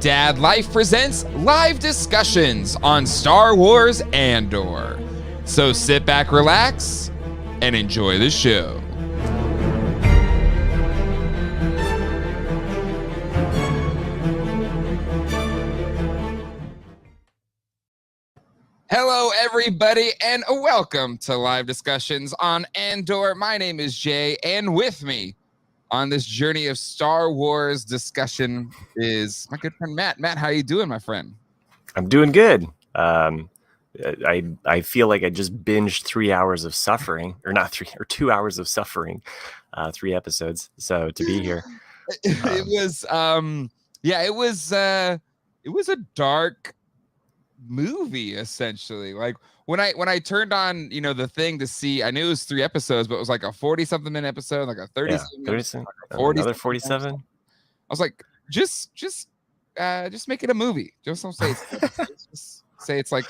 Dad Life presents live discussions on Star Wars Andor. So sit back, relax, and enjoy the show. Hello, everybody, and welcome to live discussions on Andor. My name is Jay, and with me on this journey of Star Wars discussion is my good friend Matt. Matt, how you doing, my friend? I'm doing good. I feel like I just binged 3 hours of suffering, or not 2 hours of suffering, 3 episodes. So to be here, it was a dark movie, essentially. Like when I turned on the thing to see, I knew it was 3 episodes, but it was like a 40-something minute episode, like a 30-something, another 47. I was like, just make it a movie. Just don't say it's just say it's like,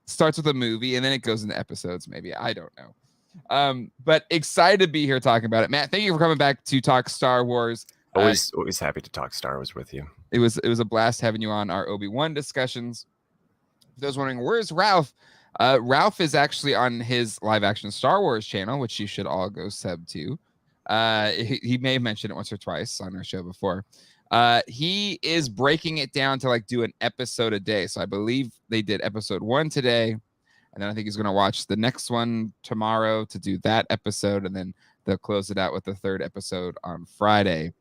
starts with a movie and then it goes into episodes. Maybe, I don't know. But excited to be here talking about it. Matt, thank you for coming back to talk Star Wars. Always happy to talk Star Wars with you. It was a blast having you on our Obi-Wan discussions. For those wondering, where's Ralph? Ralph is actually on his live action Star Wars channel, which you should all go sub to. He may have mentioned it once or twice on our show before. He is breaking it down to do an episode a day. So I believe they did episode 1 today, and then I think he's going to watch the next one tomorrow to do that episode, and then they'll close it out with the 3rd episode on Friday.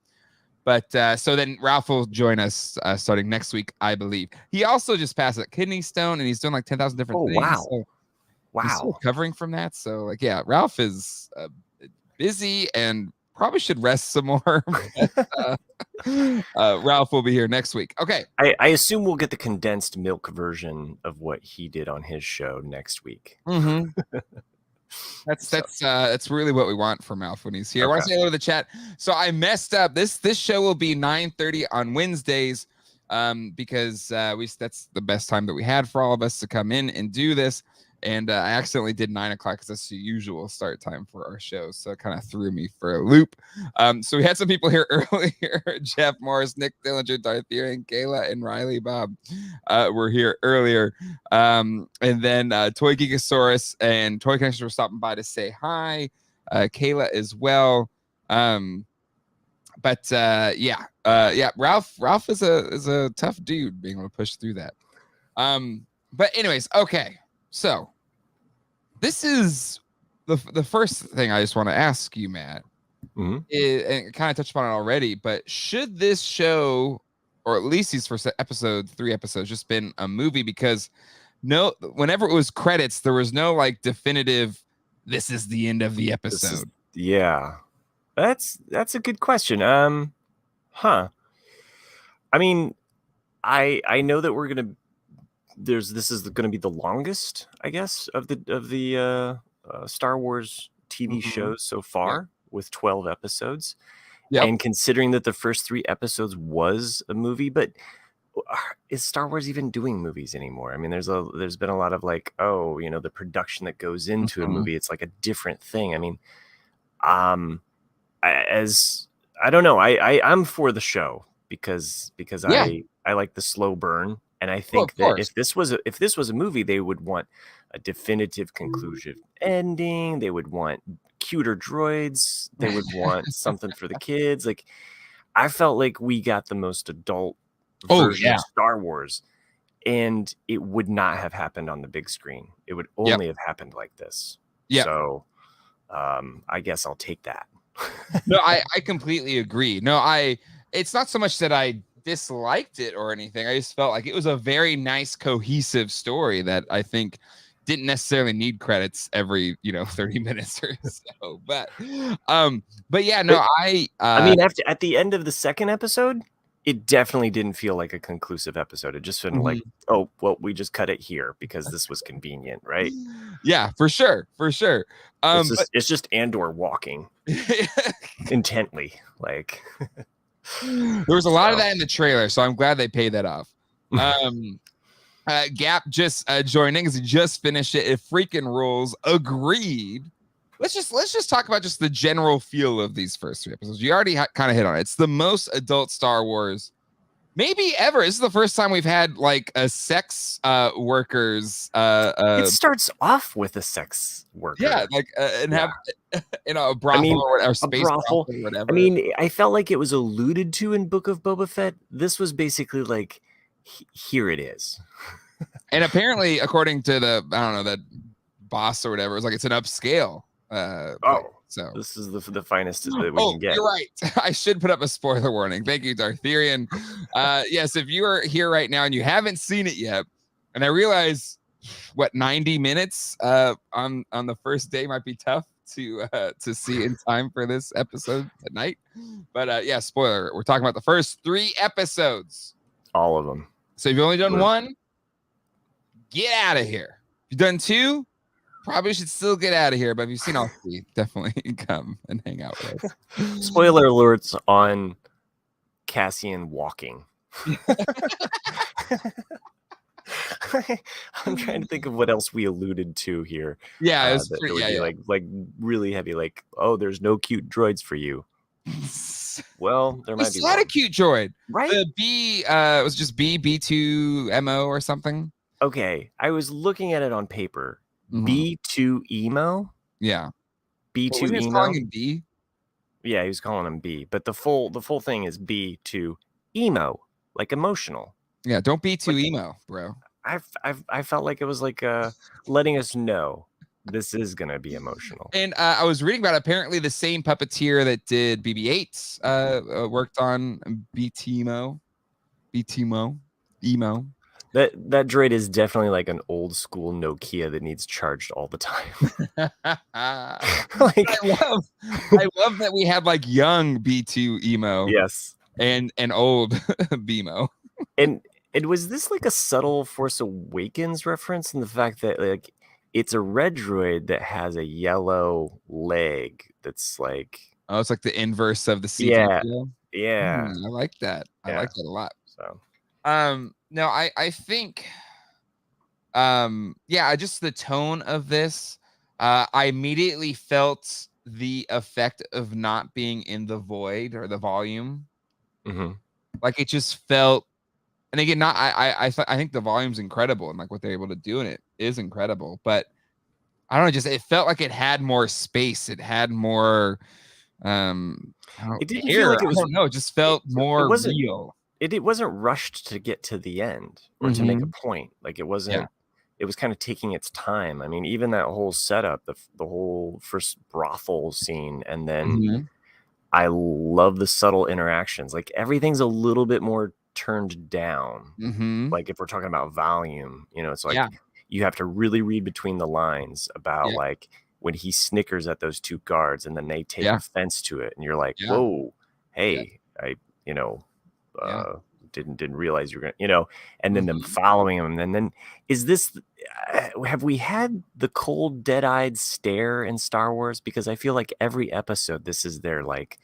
But so then Ralph will join us starting next week, I believe. He also just passed a kidney stone, and he's doing 10,000 different things. Wow. So wow. He's still recovering from that. So Ralph is busy and probably should rest some more. Ralph will be here next week. Okay. I assume we'll get the condensed milk version of what he did on his show next week. Mm-hmm. That's really what we want from Ralph when he's here. Okay. I want to say hello to the chat. So I messed up. This show will be 9:30 on Wednesdays, because that's the best time that we had for all of us to come in and do this. And I accidentally did 9 o'clock because that's the usual start time for our show. So it kind of threw me for a loop. So we had some people here earlier. Jeff Morris, Nick Dillinger, Darthurian, Kayla, and Riley Bob were here earlier. And then Toy Geekosaurus and Toy Connection were stopping by to say hi. Kayla as well. Ralph is a tough dude being able to push through that. But anyways, okay. So this is the first thing I just want to ask you, Matt, and kind of touched upon it already, but should this show, or at least these first 3 episodes, just been a movie? Because whenever it was credits, there was no definitive, this is the end of the episode. That's a good question. I mean, I know that we're gonna. This is going to be the longest, I guess, of the Star Wars TV shows so far, with 12 episodes. Yep. And considering that the first 3 episodes was a movie, but is Star Wars even doing movies anymore? I mean, there's been a lot of the production that goes into a movie. It's like a different thing. I mean, I don't know. I'm for the show because I like the slow burn. And I think that if this was a movie, they would want a definitive conclusive ending. They would want cuter droids. They would want something for the kids. I felt like we got the most adult version of Star Wars, and it would not have happened on the big screen. It would only have happened like this. Yeah. So I guess I'll take that. No, I completely agree. No, it's not so much that I disliked it or anything. I just felt like it was a very nice, cohesive story that I think didn't necessarily need credits every 30 minutes or so. But yeah, no, I mean, at the end of the 2nd episode, it definitely didn't feel like a conclusive episode. It just felt like, oh well, we just cut it here because this was convenient, right? Yeah, for sure. It's just Andor walking intently, There was a lot of that in the trailer, so I'm glad they paid that off. Gap just joining as he just finished it. It freaking rules. Agreed. Let's just talk about just the general feel of these first 3 episodes. You already kind of hit on it. It's the most adult Star Wars maybe ever. This is the first time we've had like a sex workers. It starts off with a sex worker. Yeah, like and have a brothel I mean, or space brothel or whatever. I mean, I felt like it was alluded to in Book of Boba Fett. This was basically like, here it is. And apparently, according to the that boss or whatever, it's like it's an upscale. So this is the finest that we can get. You're right. I should put up a spoiler warning. Thank you, Dartherian. Yes, if you are here right now and you haven't seen it yet, and I realize 90 minutes on the first day might be tough to see in time for this episode at night. But yeah, spoiler. We're talking about the first 3 episodes. All of them. So if you've only done 1, get out of here. If you've done 2, probably should still get out of here. But if you've seen all 3, definitely come and hang out with us. Spoiler alerts on Cassian walking. I'm trying to think of what else we alluded to here. Yeah, it was pretty, like really heavy. Like, oh, there's no cute droids for you. Well, there might be. It's not a cute droid, right? The B was just B2MO or something. Okay, I was looking at it on paper. B2 emo. Yeah, B2 emo. Calling him B. Yeah, he was calling him B, but the full thing is B2 emo, like emotional. Yeah, don't be too emo, bro. I felt like it was like letting us know this is gonna be emotional. And I was reading about apparently the same puppeteer that did BB-8 worked on BTMO. Emo. That droid is definitely like an old school Nokia that needs charged all the time. Like, I love that we had like young B2 emo. Yes. And old BMO. And was this like a subtle Force Awakens reference in the fact that like it's a red droid that has a yellow leg that's like, oh, it's like the inverse of the C. Yeah. I like that. I like that a lot. So no, I think just the tone of this, I immediately felt the effect of not being in the void or the volume. Like it just felt, and again, not I think the volume's incredible and like what they're able to do in it is incredible, but I don't know, just it felt like it had more space, it had more it didn't feel like it was, it just felt more real. It wasn't rushed to get to the end or to make a point. Like it wasn't, it was kind of taking its time. I mean, even that whole setup, the whole first brothel scene, and then I love the subtle interactions. Like everything's a little bit more turned down. Like if we're talking about volume, it's like you have to really read between the lines about like when he snickers at those 2 guards and then they take offense to it, and you're like, whoa, hey, I didn't realize you were gonna, and then them following him, and then is this have we had the cold dead-eyed stare in Star Wars? Because I feel like every episode this is their like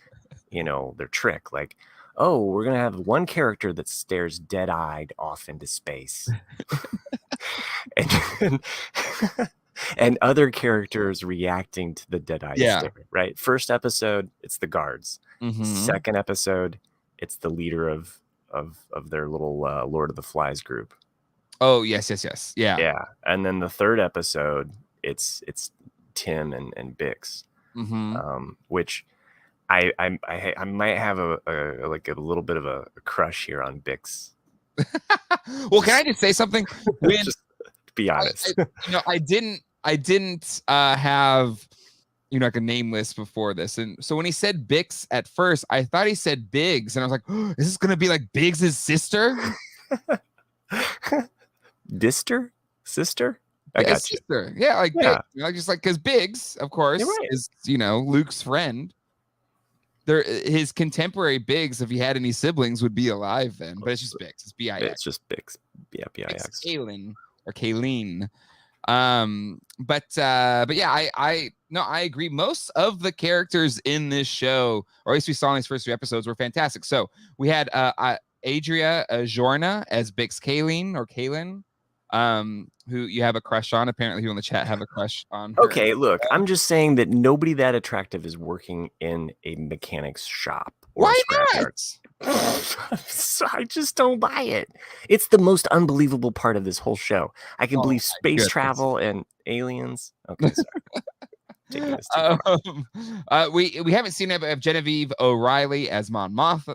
their trick, like, oh, we're gonna have one character that stares dead-eyed off into space and other characters reacting to the dead-eyed stare, right? First episode, it's the guards. Second episode, it's the leader of their little Lord of the Flies group. Oh, yes. Yeah. And then the third episode, it's Tim and Bix, which I might have a little bit of a crush here on Bix. Well, can I just say something? Just be honest. I didn't have like a name list before this, and so when he said Bix at first, I thought he said Biggs, and I was like, oh, is this gonna be like Biggs' sister? Sister? I got you. Sister. Yeah, like Biggs, just like because Biggs, of course, is Luke's friend. His contemporary Biggs, if he had any siblings, would be alive then, but it's just Biggs. It's B-I-X. It's just Biggs. Yeah, B-I-X. Kaylin or Kayleen. But yeah, I agree. Most of the characters in this show, or at least we saw in these first 3 episodes, were fantastic. So we had Adria Jorna as Bix Kaylin or Kaylin, who you have a crush on. Apparently, people in the chat have a crush on her. Okay, look, I'm just saying that nobody that attractive is working in a mechanic's shop. or a Why scrapyard. not? I just don't buy it. It's the most unbelievable part of this whole show. I can Oh believe my space goodness. travel and aliens. Okay, sorry. Taking this too far. We haven't seen it of Genevieve O'Reilly as Mothma. Oh,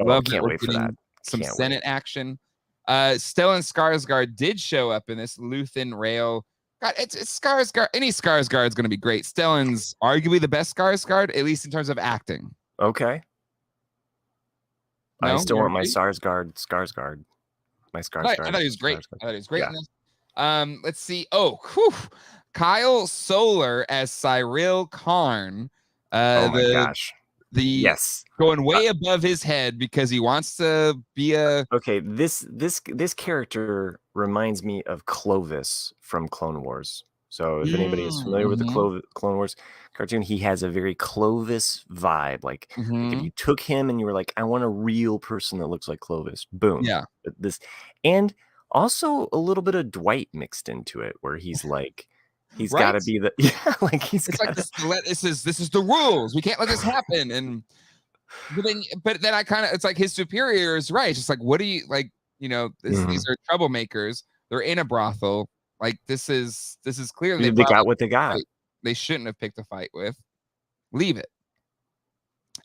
Love that can't we're wait for that. getting some Can't Senate wait. action. Stellan Skarsgård did show up in this. Luthen Rail. God, it's Skarsgård. Any Skarsgård is going to be great. Stellan's arguably the best Skarsgård, at least in terms of acting. Okay. No, I still you want my agree? Skarsgård. My Skarsgård. I thought he was great. Skarsgård. I thought he was great Yeah. in this. Let's see. Oh, whew. Kyle Solar as Cyril Karn. Oh my The gosh. the Yes. going way above his head because he wants to be a Okay, this character reminds me of Clovis from Clone Wars. So if anybody is familiar with the Clone Wars cartoon, he has a very Clovis vibe. Like if you took him and you were like, I want a real person that looks like Clovis, boom. Yeah. This, and also a little bit of Dwight mixed into it, where he's like, he's got to Right? be the like he's It's got like this is the rules. We can't let this happen. And but then I kind of it's like his superior is right. It's just like, what do you like? You know, these are troublemakers. They're in a brothel. Like this is clearly they got what they got. They shouldn't have picked a fight with. Leave it.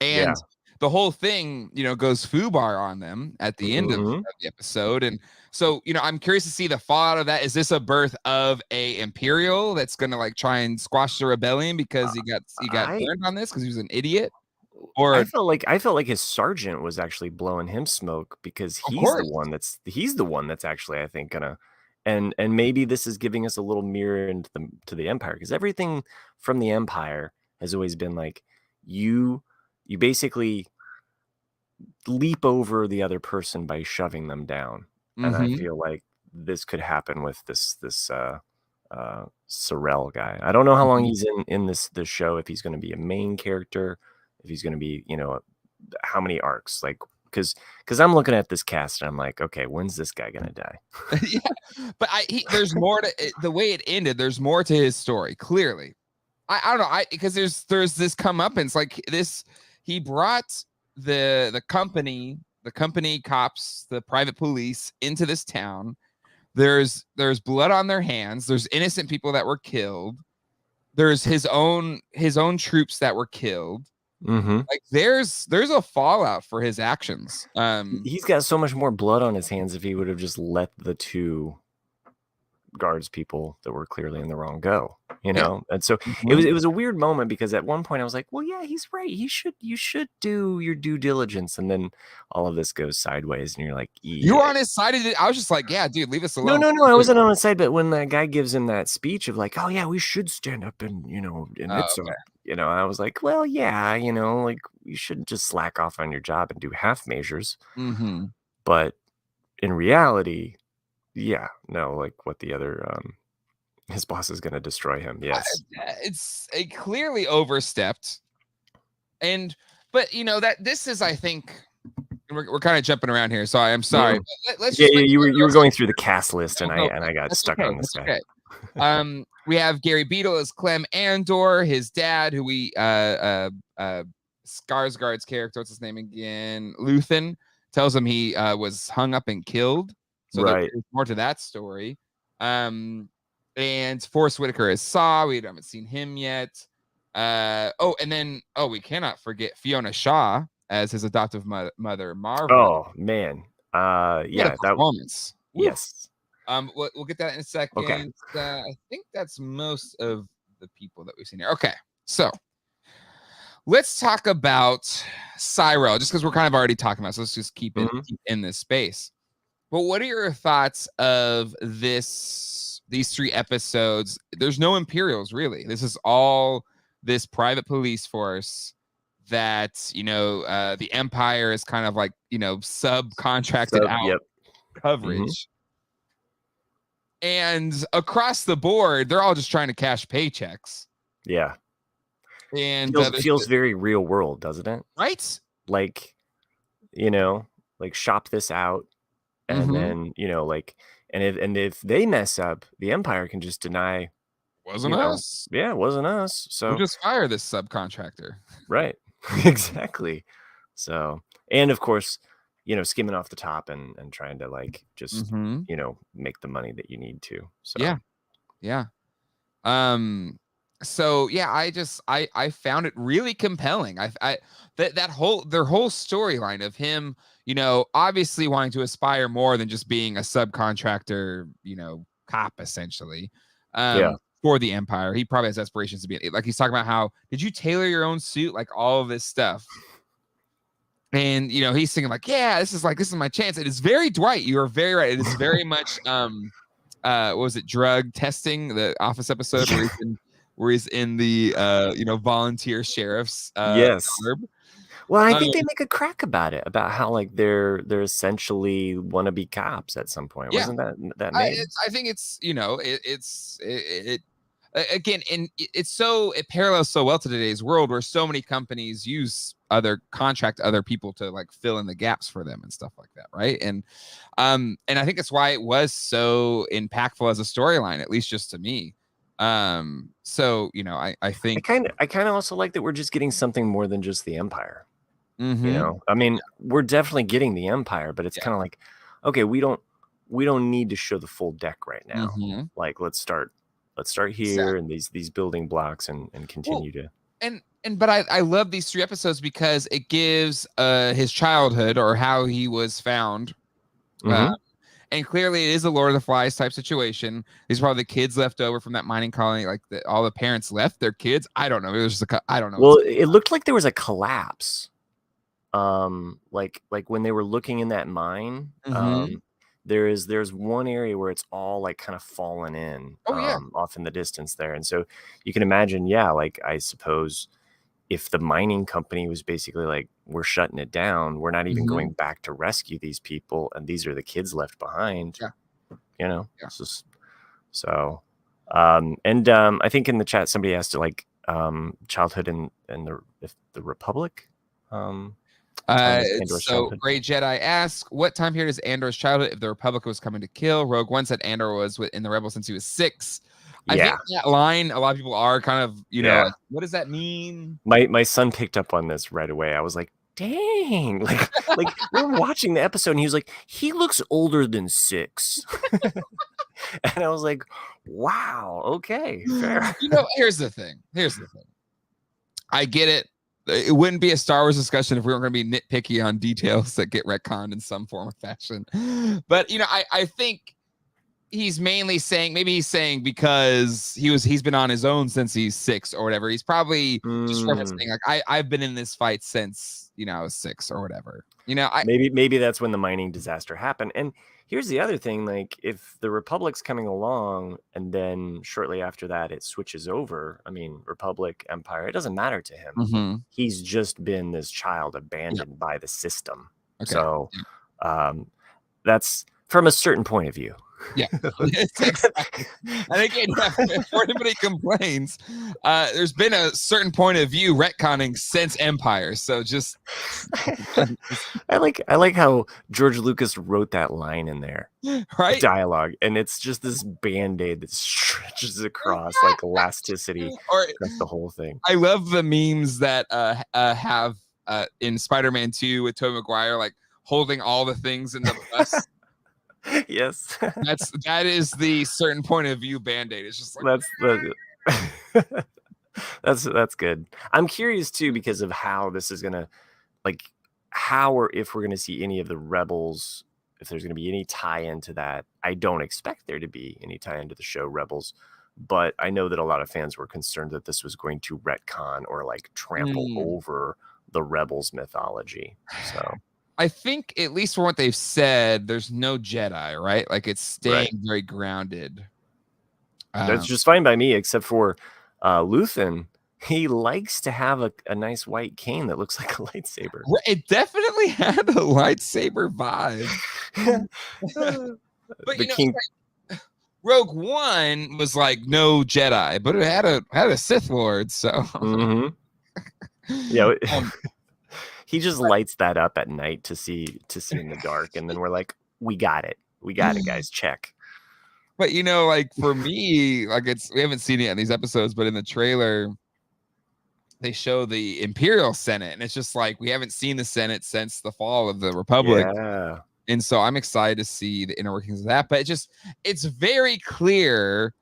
Yeah. And the whole thing, you know, goes foobar on them at the end of the episode. And so, you know, I'm curious to see the fallout of that. Is this a birth of a Imperial that's gonna like try and squash the rebellion because he got burned on this because he was an idiot? Or I felt like his sergeant was actually blowing him smoke because he's the one that's actually, I think, gonna and maybe this is giving us a little mirror into the Empire, because everything from the Empire has always been like you basically leap over the other person by shoving them down. And I feel like this could happen with this Cyril guy. I don't know how long he's in this show, if he's going to be a main character, if he's going to be, you know, how many arcs, like because I'm looking at this cast and I'm like, okay, when's this guy gonna die? Yeah, but there's more to it, the way it ended. There's more to his story. Clearly, I don't know. Because there's this comeuppance. Like this, he brought the company cops, the private police into this town. There's blood on their hands. There's innocent people that were killed. There's his own troops that were killed. Like there's a fallout for his actions. He's got so much more blood on his hands if he would have just let the two guards people that were clearly in the wrong go, you know. And so it was a weird moment, because at one point I was like, well, yeah, he's right, you should do your due diligence, and then all of this goes sideways and you're like, you were on his side. I was just like, yeah, dude, leave us alone. No, I wasn't on his side. But when that guy gives him that speech of like, oh yeah, we should stand up and, you know, admit something, you know, I was like, well, yeah, you know, like you shouldn't just slack off on your job and do half measures. But in reality, yeah, no, like what the other his boss is going to destroy him. Yes, it's a clearly overstepped. But you know that this is, I think, we're kind of jumping around here, so I'm sorry. Let's you were going through the cast list, and I got stuck on this guy. Okay. We have Gary Beadle as Clem Andor, his dad, who we Skarsgård's character, what's his name again? Luthen tells him he was hung up and killed. So there's more to that story. And Forrest Whitaker is Saw. We haven't seen him yet. And then we cannot forget Fiona Shaw as his adoptive mother, Marvel. Oh man, yeah, that performance. Yes. We'll get that in a second. Okay. I think that's most of the people that we've seen here. Okay, so let's talk about Cyril, just because we're kind of already talking about. So let's just keep it in this space. But what are your thoughts of these 3 episodes? There's no Imperials, really. This is all this private police force that, you know, the Empire is kind of like, you know, subcontracted out coverage. And across the board, they're all just trying to cash paychecks. Yeah. And feels very real world, doesn't it? Right? Like, you know, like shop this out. And then, you know, like, and if they mess up, the Empire can just deny. Wasn't us. Yeah, it wasn't us. So we'll just fire this subcontractor. Right. Exactly. So, and of course, skimming off the top and trying to like just Mhm. make the money that you need to. Yeah. So Yeah. So yeah, I found it really compelling. That whole their whole storyline of him, obviously wanting to aspire more than just being a subcontractor, cop essentially. yeah, For the Empire. He probably has aspirations to be like he's talking about how did you tailor your own suit? Like all of this stuff. And he's singing like, yeah, this is my chance. It is very Dwight. You are very right. It is very much what was it, drug testing, the Office episode where he's in the volunteer sheriff's yes. garb. Well, I Um, think they make a crack about it, about how like they're essentially wannabe cops at some point. yeah, Wasn't that made? I think it's again, and it parallels so well to today's world where so many companies contract other people to like fill in the gaps for them and stuff like that, right? And I think that's why it was so impactful as a storyline, at least just to me. So I think I kind of also like that we're just getting something more than just the Empire. mhm, I mean, we're definitely getting the Empire, but it's yeah, kind of like, okay, we don't need to show the full deck right now. mhm, Like, let's start here exactly. and these building blocks and Well, continue to. but I love these 3 episodes because it gives his childhood or how he was found. Uh, Hmm. and clearly it is a Lord of the Flies type situation. These are probably the kids left over from that mining colony, like all the parents left their kids. I don't know. It was just I don't know what's Well, it looked like there was a collapse. Like when they were looking in that mine, Mhm. there's one area where it's all like kind of fallen in, Oh yeah. off in the distance there, and so you can imagine, yeah, like I suppose if the mining company was basically like, we're shutting it down, we're not even Mhm. going back to rescue these people, and these are the kids left behind, Yeah. Yeah. it's just so. And I think in the chat somebody asked like, childhood and the Republic, time of Andor's So childhood. Grey Jedi asks, what time period is Andor's childhood if the Republic was coming to kill? Rogue One said Andor was in the Rebels since he was 6. I Yeah, think that line, a lot of people are kind of, yeah. like, what does that mean? My son picked up on this right away. I was like, dang, like we're watching the episode and he was like, he looks older than 6. And I was like, wow, okay, fair. Here's the thing. I get it. It wouldn't be a Star Wars discussion if we weren't going to be nitpicky on details that get retconned in some form or fashion. But I think maybe he's saying because he's been on his own since he's 6 or whatever. He's probably just Mm, referencing like I've been in this fight since I was 6 or whatever. maybe that's when the mining disaster happened. And here's the other thing, like if the Republic's coming along and then shortly after that it switches over, I mean, Republic, Empire, it doesn't matter to him. Mhm. He's just been this child Yeah. abandoned by the system. Okay. So um, that's from a certain point of view. Yeah. Exactly. And again, before anybody complains, there's been a certain point of view retconning since Empire. So just I like how George Lucas wrote that line in there, right. dialogue, and it's just this band-aid that stretches across like elasticity Or across the whole thing. I love the memes that have in Spider-Man 2 with Tobey Maguire, like holding all the things in the bus. Yes. That is the certain point of view band-aid. It's just like That's the that's good. I'm curious too because of how this is gonna, like, how or if we're gonna see any of the Rebels, if there's gonna be any tie into that. I don't expect there to be any tie into the show Rebels, but I know that a lot of fans were concerned that this was going to retcon or like trample hmm. over the Rebels mythology. So I think at least from what they've said, there's no Jedi, right? Like it's staying right. very grounded. That's Um, just fine by me, except for Luthen. He likes to have a nice white cane that looks like a lightsaber. it definitely had a lightsaber vibe. But The king. Rogue One was like no Jedi, but it had a Sith Lord, so Mhm. Yeah, um, he just lights that up at night to see in the dark, and then we're like, we got it, guys. Check. but like for me, like we haven't seen it in these episodes, but in the trailer, they show the Imperial Senate, and it's just like we haven't seen the Senate since the fall of the Republic. Yeah. And so I'm excited to see the inner workings of that. But it's very clear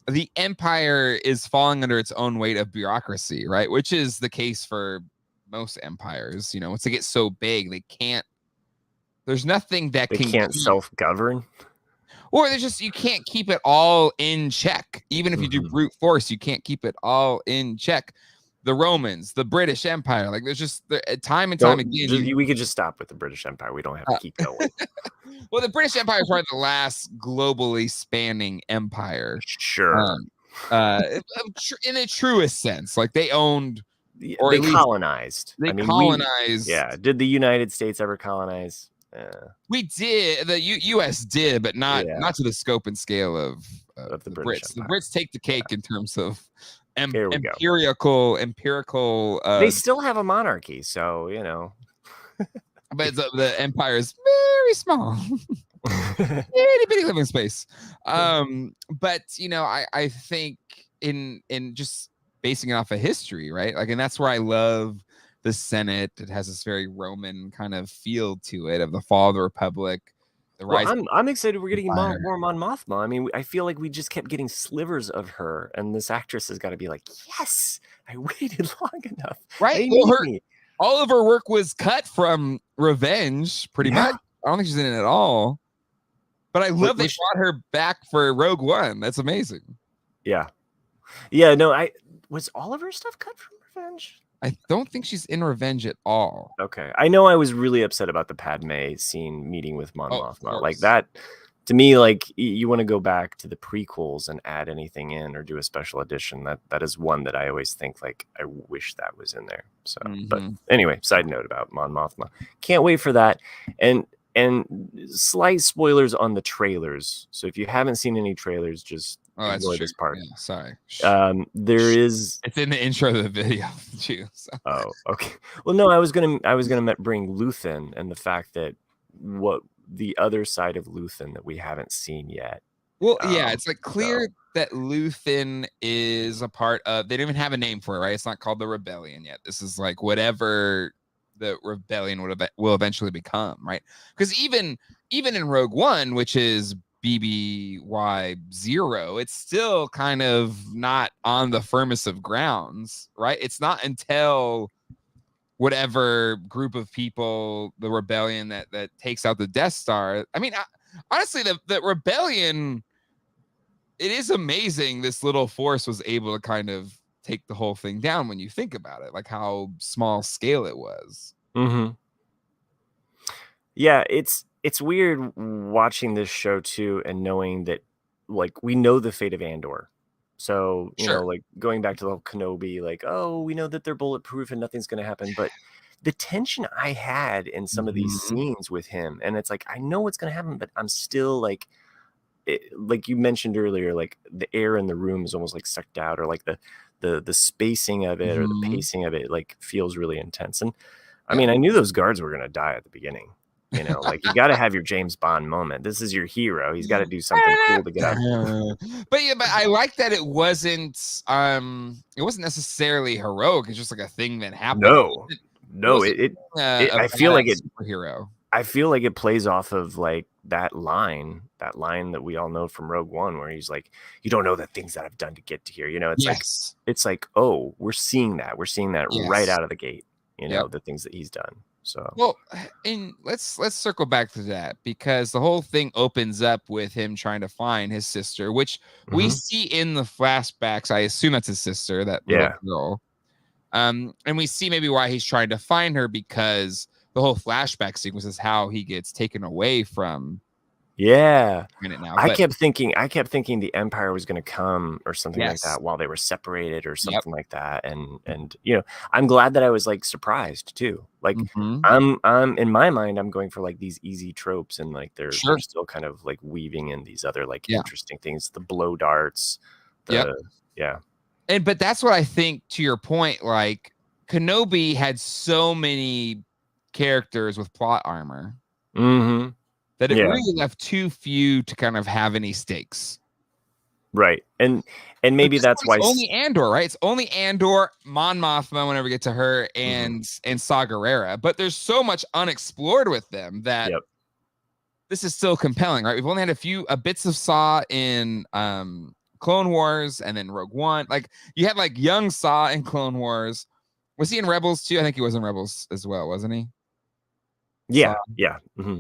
the Empire is falling under its own weight of bureaucracy, right? Which is the case for most empires. Once they get so big, they can't. There's nothing that They can can't self-govern. Or you can't keep it all in check. Even if you do brute force, you can't keep it all in check. The Romans, the British Empire, like there's just time and time again. We could just stop with the British Empire. We don't have to keep going. Well, the British Empire is probably the last globally spanning empire. Sure. In the truest sense, like they owned, or they colonized. Colonized. Did the United States ever colonize? We did. The U.S. did, but not to the scope and scale of the Brits. Empire. The Brits take the cake in terms of empirical. They still have a monarchy, so But the empire is very small, itty bitty living space. But I think in just basing it off of history, right? Like, and that's where I love the Senate. It has this very Roman kind of feel to it of the fall of the Republic. I'm excited we're getting more Mon Mothma. I mean, I feel like we just kept getting slivers of her, and this actress has got to be like, yes, I waited long enough. Right. All of her work was cut from Revenge, pretty much. I don't think she's in it at all. But I love they brought her back for Rogue One. That's amazing. Yeah. Yeah, no, was all of her stuff cut from Revenge? I don't think she's in Revenge at all. Okay. I know I was really upset about the Padme scene meeting with Mon Mothma. Like that, to me, like you want to go back to the prequels and add anything in or do a special edition. That is one that I always think like I wish that was in there. So, but anyway, side note about Mon Mothma. Can't wait for that. And slight spoilers on the trailers. So if you haven't seen any trailers, just ignore this part. Yeah, sorry. It's in the intro of the video too. So. Oh, okay. Well, no, I was gonna bring Luthen and the fact that what the other side of Luthen that we haven't seen yet. Well, it's like clear that Luthen is a part of. They don't even have a name for it, right? It's not called the Rebellion yet. This is like whatever the Rebellion will eventually become, right? Because even in Rogue One, which is BBY0, it's still kind of not on the firmest of grounds, right? It's not until whatever group of people, the Rebellion that takes out the Death Star. I mean, honestly, the Rebellion, it is amazing this little force was able to kind of take the whole thing down when you think about it, like how small scale it was. Yeah, it's weird watching this show too and knowing that like we know the fate of Andor. So, you know, like going back to the whole Kenobi, like, oh, we know that they're bulletproof and nothing's going to happen. But the tension I had in some of these scenes with him, and it's like, I know what's going to happen, but I'm still like, like you mentioned earlier, like the air in the room is almost like sucked out, or like the spacing of it or the pacing of it, like feels really intense. And I mean, I knew those guards were going to die at the beginning. You know, like you got to have your James Bond moment. This is your hero. He's got to do something cool to get out. But I like that it wasn't necessarily heroic. It's just like a thing that happened. No, I feel like it superhero. I feel like it plays off of like that line that we all know from Rogue One, where he's like, you don't know the things that I've done to get to here. You know, it's like, oh, we're seeing that right out of the gate, you know, the things that he's done. So, well, and let's circle back to that, because the whole thing opens up with him trying to find his sister, which we see in the flashbacks. I assume that's his sister, that little girl. And we see maybe why he's trying to find her, because the whole flashback sequence is how he gets taken away from. Yeah. Now, I kept thinking the Empire was going to come or something like that while they were separated or something like that. And you know, I'm glad that I was like surprised too. Like I'm in my mind, I'm going for like these easy tropes, and like they're still kind of like weaving in these other like interesting things, the blow darts. But that's what I think, to your point, like Kenobi had so many characters with plot armor. That it really left too few to kind of have any stakes. Right. And But maybe this that's movie's why. only Andor, right? It's only Andor, Mon Mothma, whenever we get to her, Mhm. and Saw Gerrera. But there's so much unexplored with them that Yep. this is still compelling, right? We've only had a bits of Saw in Clone Wars and then Rogue One. Like you had like young Saw in Clone Wars. Was he in Rebels too? I think he was in Rebels as well, wasn't he? Saw. Yeah. Yeah.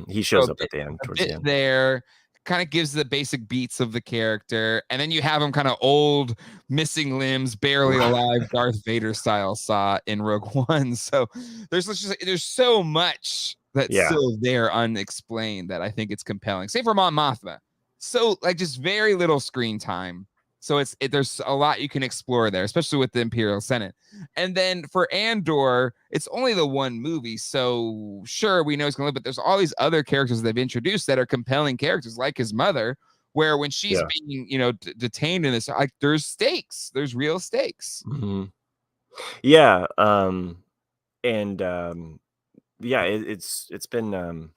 He So shows up at the end, a towards the bit end. there, kind of gives the basic beats of the character, and then you have him kind of old, missing limbs, barely Right. alive, Darth Vader style Saw in Rogue One. So there's so much that's Yeah. still there unexplained that I think it's compelling. Same for Mon Mothma. So like just very little screen time. So there's a lot you can explore there, especially with the Imperial Senate. And then for Andor, it's only the one movie. So sure, we know he's going to live, but there's all these other characters they've introduced that are compelling characters, like his mother, where when she's Yeah. being, detained in this, like there's stakes, there's real stakes. Mhm. Yeah. And yeah, it's been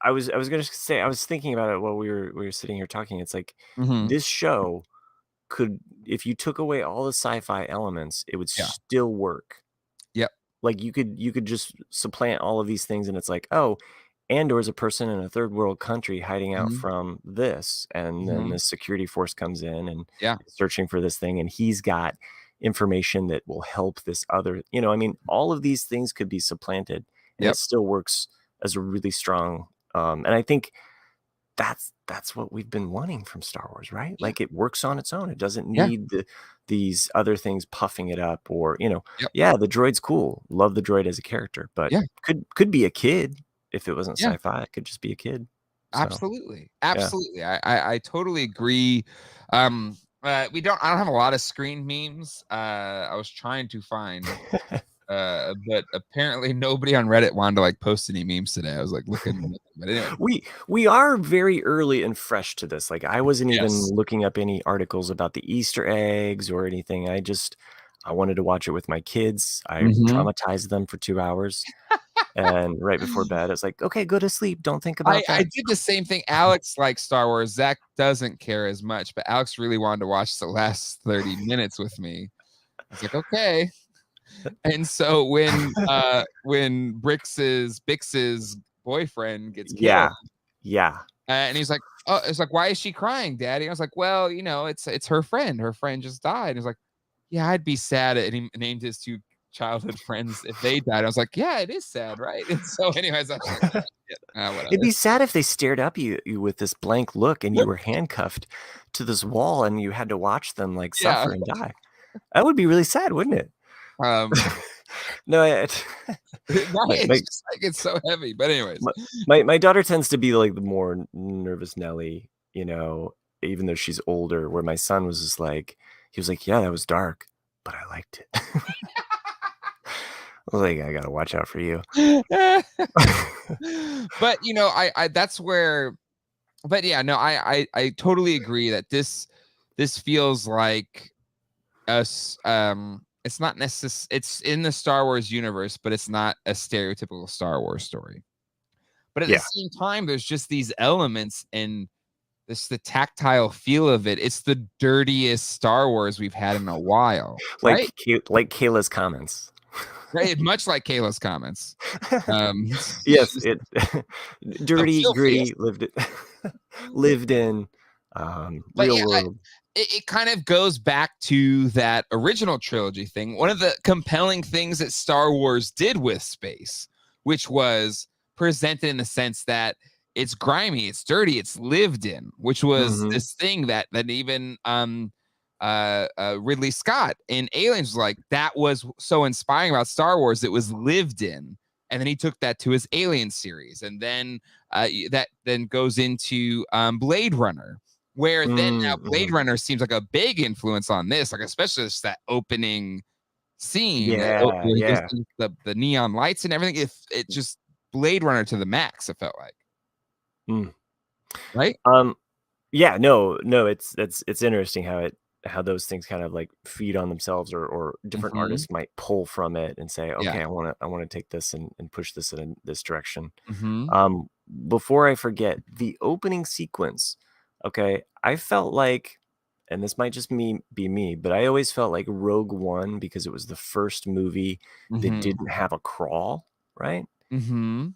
I was gonna say, I was thinking about it while we were sitting here talking. It's like Mm-hmm. this show could, if you took away all the sci-fi elements, it would Yeah. still work. Yep. Like you could just supplant all of these things, and it's like, oh, Andor is a person in a third world country hiding out Mm-hmm. from this, and then Mm-hmm. the security force comes in and Yeah. is searching for this thing, and he's got information that will help this other. I mean, all of these things could be supplanted, and it Yep. still works as a really strong. And I think that's what we've been wanting from Star Wars, right? Yeah. Like it works on its own. It doesn't Yeah. need these other things puffing it up, or Yep. yeah, the droid's cool. Love the droid as a character, but Yeah. could be a kid if it wasn't Yeah. sci-fi. It could just be a kid. So Absolutely. yeah. Absolutely. I totally agree. I don't have a lot of screen memes. I was trying to find but apparently nobody on Reddit wanted to like post any memes today. I was like looking, but anyway. We are very early and fresh to this. Like I wasn't even Yes. looking up any articles about the Easter eggs or anything. I wanted to watch it with my kids. I Mhm. traumatized them for 2 hours. And right before bed, it's like, "Okay, go to sleep. Don't think I about I that." did the same thing. Alex likes Star Wars. Zach doesn't care as much, but Alex really wanted to watch the last 30 minutes with me. I was like, okay. And so when Bix's boyfriend gets Yeah. killed, Yeah. and he's like, oh, it's like, why is she crying, Daddy? I was like, well, it's her friend. Her friend just died. And he's like, yeah, I'd be sad. And he named his two childhood friends if they died. I was like, yeah, it is sad, right? And so, anyways, I was like, "Ah, shit. It'd Whatever." be sad if they stared up you with this blank look and you were handcuffed to this wall and you had to watch them, like, Yeah. suffer and die. That would be really sad, wouldn't it? Um, No, right. my It's my just like it's so heavy. But anyways, my my daughter tends to be, like, the more nervous Nelly, even though she's older, where my son was just like he was like, "Yeah, that was dark, but I liked it." I was like, "I gotta watch out for you." but I that's where. But yeah, no, I totally agree that this feels like us. It's not necessary. It's in the Star Wars universe, but it's not a stereotypical Star Wars story. But at the Yeah. same time, there's just these elements and this the tactile feel of it. It's the dirtiest Star Wars we've had in a while, right? Like Kayla's comments. Right, much like Kayla's comments. Yes, Just it the dirty, filthiest. gritty, lived in, But real yeah, world. it kind of goes back to that original trilogy thing. One of the compelling things that Star Wars did with space, which was presented in the sense that it's grimy, it's dirty, it's lived in, which was Mhm. this thing that even Ridley Scott in Aliens was like that was so inspiring about Star Wars. It was lived in, and then he took that to his Alien series, and then that then goes into Blade Runner, where then now Blade Mhm. Runner seems like a big influence on this, like especially just that opening scene Yeah, where he goes yeah. to the neon lights and everything. If it just Blade Runner to the max, it felt like, Mm. right? Um, yeah, no, it's interesting how those things kind of, like, feed on themselves, or different Hmm. artists might pull from it and say, Yeah. "Okay, I wanna take this and push this in this direction." Hmm. Um, Before I forget, the opening sequence, okay, I felt like and this might just be me, but I always felt like Rogue One, because it was the first movie that didn't have a crawl, right? Mm-hmm.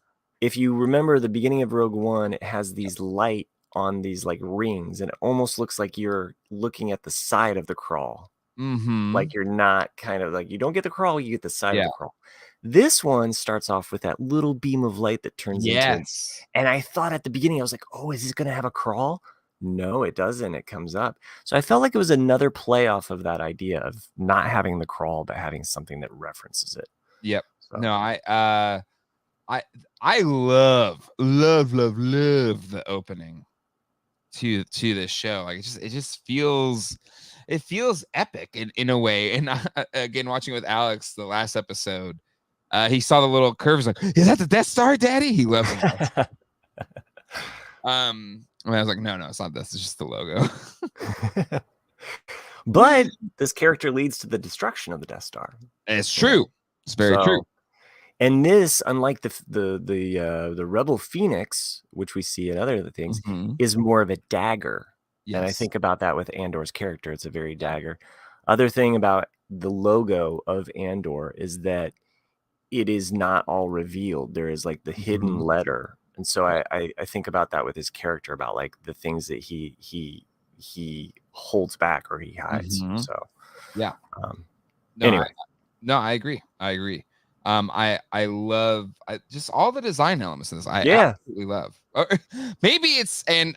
If you remember the beginning of Rogue One, it has these light on these like rings, and it almost looks like you're looking at the side of the crawl. Mm-hmm. Like you're not kind of like, you don't get the crawl, you get the side of Yeah. the crawl. This one starts off with that little beam of light that turns into, Yes. and I thought at the beginning, I was like, oh, is this going to have a crawl? No, it doesn't. It comes up. So I felt like it was another play off of that idea of not having the crawl, but having something that references it. Yep. So. No, I love the opening to this show. Like it just feels epic in a way. And again, watching with Alex the last episode, he saw the little curves like, is that the Death Star, Daddy? He loves them. I was like, no, it's not this. It's just the logo. But this character leads to the destruction of the Death Star. It's true. It's very true. And this, unlike the Rebel Phoenix, which we see in other things, is more of a dagger. Yes. And I think about that with Andor's character. It's a very dagger. Other thing about the logo of Andor is that it is not all revealed. There is like the hidden letter. And so I think about that with his character, about like the things that he holds back or he hides. So yeah. Anyway. I agree. I love just all the design elements in this. I absolutely love. Maybe it's, and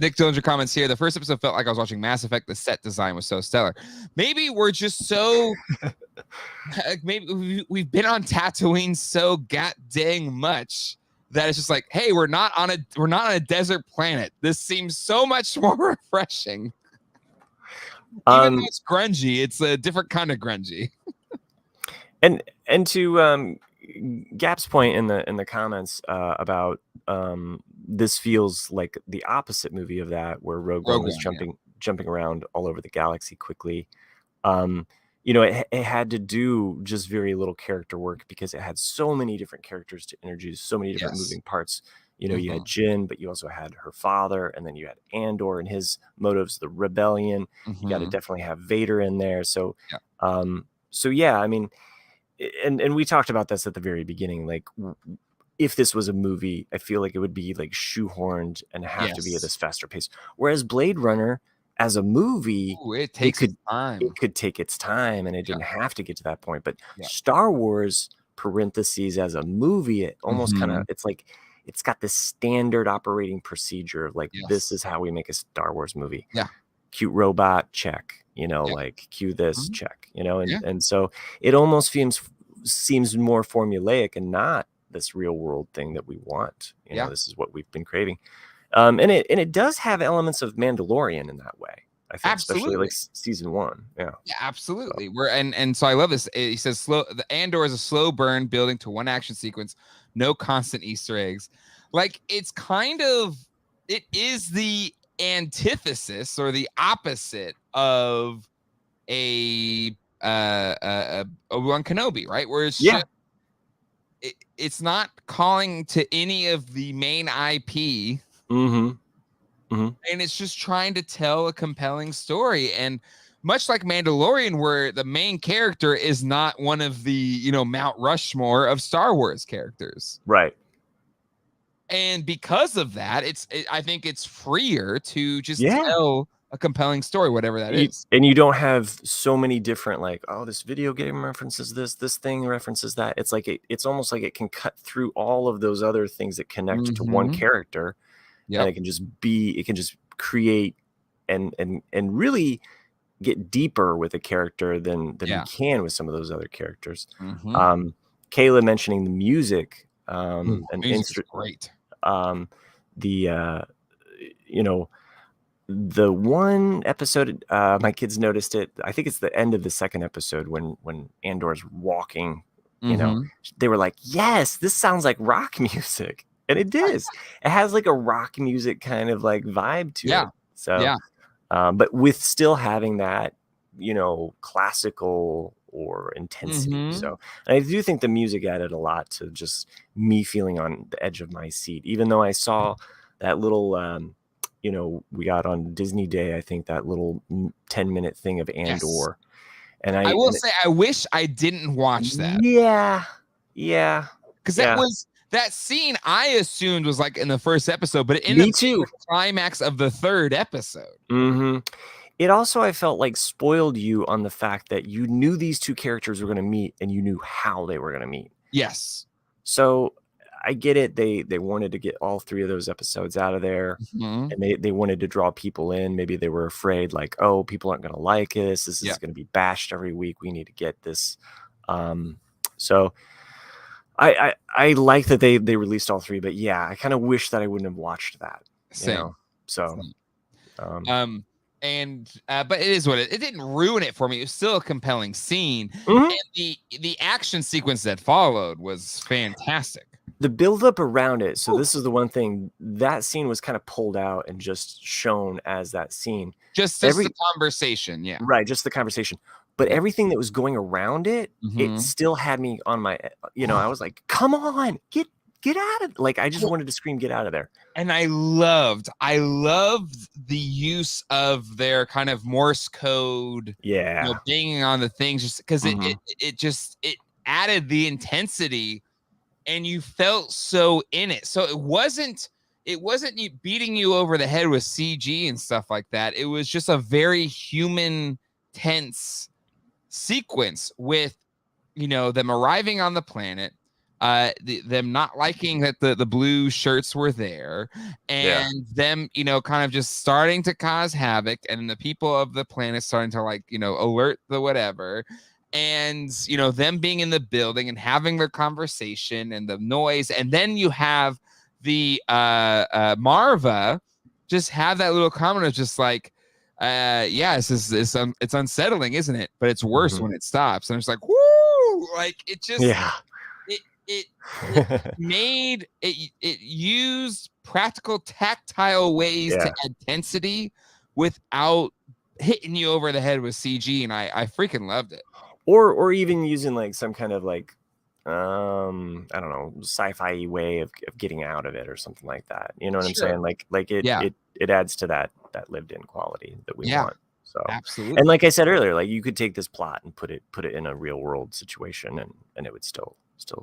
Nick Dillinger comments here, the first episode felt like I was watching Mass Effect. The set design was so stellar. Maybe we're just so maybe we've been on Tatooine so god dang much that it's just like, hey, we're not on a desert planet. This seems so much more refreshing. Even though it's grungy, it's a different kind of grungy. And to Gap's point in the comments about this feels like the opposite movie of that, where Rogue One was jumping around all over the galaxy quickly. It had to do just very little character work because it had so many different characters to introduce, so many different moving parts. You had Jyn, but you also had her father, and then you had Andor and his motives, the rebellion. You got to definitely have Vader in there. So, I mean, and we talked about this at the very beginning. Like, if this was a movie, I feel like it would be like shoehorned and have to be at this faster pace. Whereas Blade Runner, as a movie, it could take its time, and it didn't have to get to that point. But Star Wars, parentheses, as a movie, it almost kind of, it's like, it's got this standard operating procedure of like, this is how we make a Star Wars movie. Yeah. Cute robot, check. Like cue this, check. And so it almost seems more formulaic and not this real world thing that we want. This is what we've been craving. And it does have elements of Mandalorian in that way, I think, especially like season 1. Yeah, absolutely. So. So I love this. He says the Andor is a slow burn building to one action sequence, no constant Easter eggs. Like, it's kind of, it is the antithesis or the opposite of a Obi-Wan Kenobi, right? Where it's just, it's not calling to any of the main IP. And it's just trying to tell a compelling story. And much like Mandalorian, where the main character is not one of the, Mount Rushmore of Star Wars characters. Right. And because of that, I think it's freer to just tell a compelling story, whatever that is. And you don't have so many different, like, oh, this video game references this thing references that. It's like it's almost like it can cut through all of those other things that connect to one character. And it can just create and really get deeper with a character than you can with some of those other characters. Kayla mentioning the music, and great. The one episode, my kids noticed it. I think it's the end of the second episode when Andor's walking. They were like, "Yes, this sounds like rock music." And it is. It has like a rock music kind of like vibe to it. So, but with still having that, classical or intensity. So, and I do think the music added a lot to just me feeling on the edge of my seat, even though I saw that little, we got on Disney Day, I think, that little 10-minute thing of Yes. Andor. And I will say, I wish I didn't watch that. Yeah. Because that scene I assumed was like in the first episode, but it ended Me up being too. the climax of the third episode. Mm-hmm. It also, I felt like, spoiled you on the fact that you knew these two characters were going to meet and you knew how they were going to meet. Yes. So I get it. They wanted to get all 3 of those episodes out of there. Mm-hmm. And they wanted to draw people in. Maybe they were afraid, like, oh, people aren't going to like this. This is going to be bashed every week. We need to get this. So I like that they released all 3, but yeah, I kind of wish that I wouldn't have watched that. Same. So, but it is what it didn't ruin it for me. It was still a compelling scene. Mm-hmm. And the action sequence that followed was fantastic. The buildup around it. So this is the one thing, that scene was kind of pulled out and just shown as that scene. Just the conversation. Yeah. Right. Just the conversation. But everything that was going around it, it still had me on my, I was like, come on, get out of, like, I just wanted to scream, get out of there. And I loved the use of their kind of Morse code, banging on the things, just because it added the intensity, and you felt so in it. So it wasn't beating you over the head with CG and stuff like that. It was just a very human, tense sequence with, them arriving on the planet, them not liking that the blue shirts were there, and them, kind of just starting to cause havoc, and the people of the planet starting to, like, alert the whatever, and them being in the building and having their conversation and the noise, and then you have the Marva just have that little comment of just like, it's unsettling, isn't it? But it's worse when it stops, and it's like, woo, like, it just it made it used practical tactile ways to add density without hitting you over the head with CG, and I freaking loved it. Or even using, like, some kind of, like, I don't know, sci-fi way of getting out of it or something like that. You know what I'm saying? Like it adds to that lived in quality that we want. So absolutely. And like I said earlier, like, you could take this plot and put it in a real world situation, and it would still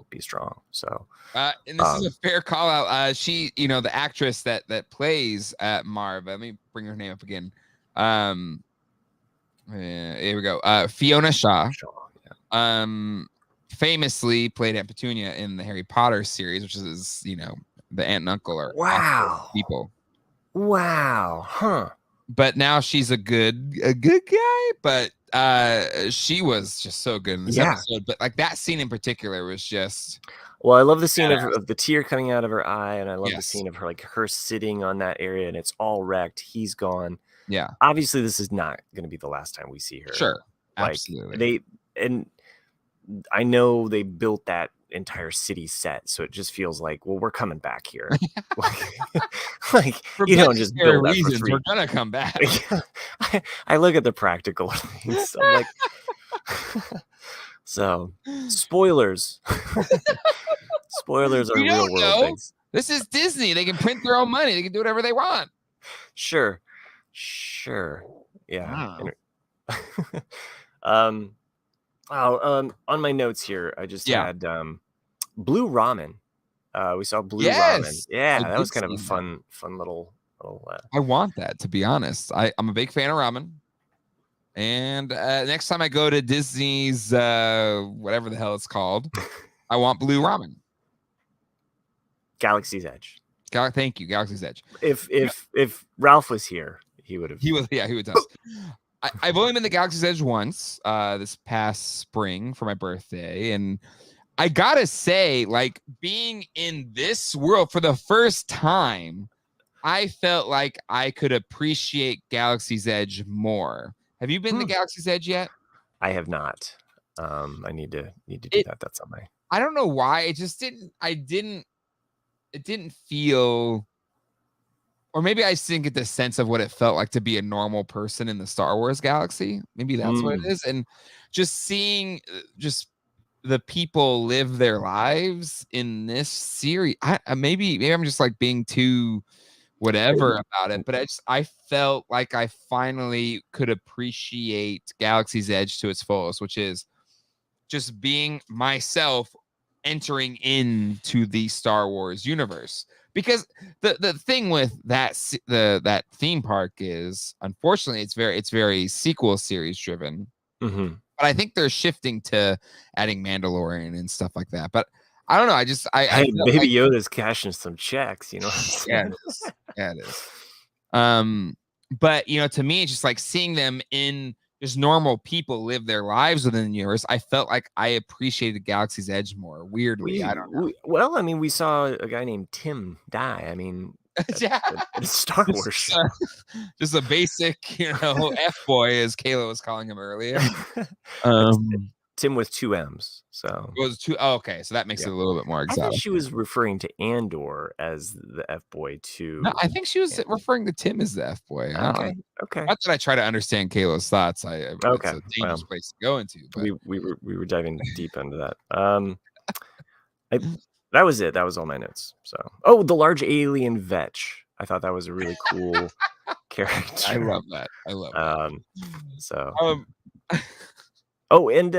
be strong. So and this is a fair call out. She, the actress that plays Marva, let me bring her name up again. Here we go. Fiona Shaw. Famously played Aunt Petunia in the Harry Potter series, which is, the aunt and uncle are people. Wow. Huh. But now she's a good guy, but she was just so good in this episode. But, like, that scene in particular was just, well, I love the scene of the tear coming out of her eye, and I love the scene of her, like, her sitting on that area, and it's all wrecked. He's gone. Yeah. Obviously, this is not going to be the last time we see her. Sure. Like, absolutely. I know they built that entire city set, so it just feels like, well, we're coming back here. like for you don't just build reasons, we're gonna come back. I look at the practical things. I'm like, so spoilers. Spoilers are real world things. This is Disney. They can print their own money. They can do whatever they want. Sure. Yeah. Wow. On my notes here, I just had blue ramen. We saw blue ramen. Yeah, that was kind of a fun little. I want that, to be honest. I'm a big fan of ramen. And next time I go to Disney's whatever the hell it's called, I want blue ramen. Galaxy's Edge. Thank you, Galaxy's Edge. If Ralph was here, he would have. He would tell us. I've only been to Galaxy's Edge once, this past spring for my birthday, and I gotta say, like, being in this world for the first time, I felt like I could appreciate Galaxy's Edge more. Have you been to Galaxy's Edge yet? I have not. I need to do that. That's on my. I don't know why. It just didn't. It didn't feel. Or maybe I just didn't get the sense of what it felt like to be a normal person in the Star Wars galaxy. Maybe that's what it is. And just seeing just the people live their lives in this series. Maybe I'm just, like, being too whatever about it, but I felt like I finally could appreciate Galaxy's Edge to its fullest, which is just being myself entering into the Star Wars universe. Because the thing with that that theme park is, unfortunately, it's very sequel series driven. Mm-hmm. But I think they're shifting to adding Mandalorian and stuff like that. But I don't know. I Hey, feel Baby like, Yoda's cashing some checks, you know. yeah, it is. Yeah, it is. But to me, it's just like seeing them in just normal people live their lives within the universe. I felt like I appreciated Galaxy's Edge more. Weirdly, I don't know. Well, I mean, we saw a guy named Tim die. I mean, Yeah, it's a Star Wars show. Just a basic, F boy, as Kayla was calling him earlier. Tim with 2 M's. So it was two. Oh, okay, so that makes it a little bit more I exotic. thought she was referring to Andor as the F boy too. No, I think she was referring to Tim as the F boy. Okay. Not that I try to understand Kayla's thoughts. It's a dangerous place to go into. But we were diving deep into that. That was it. That was all my notes. So, the large alien vetch. I thought that was a really cool character. I love that. So. Oh, and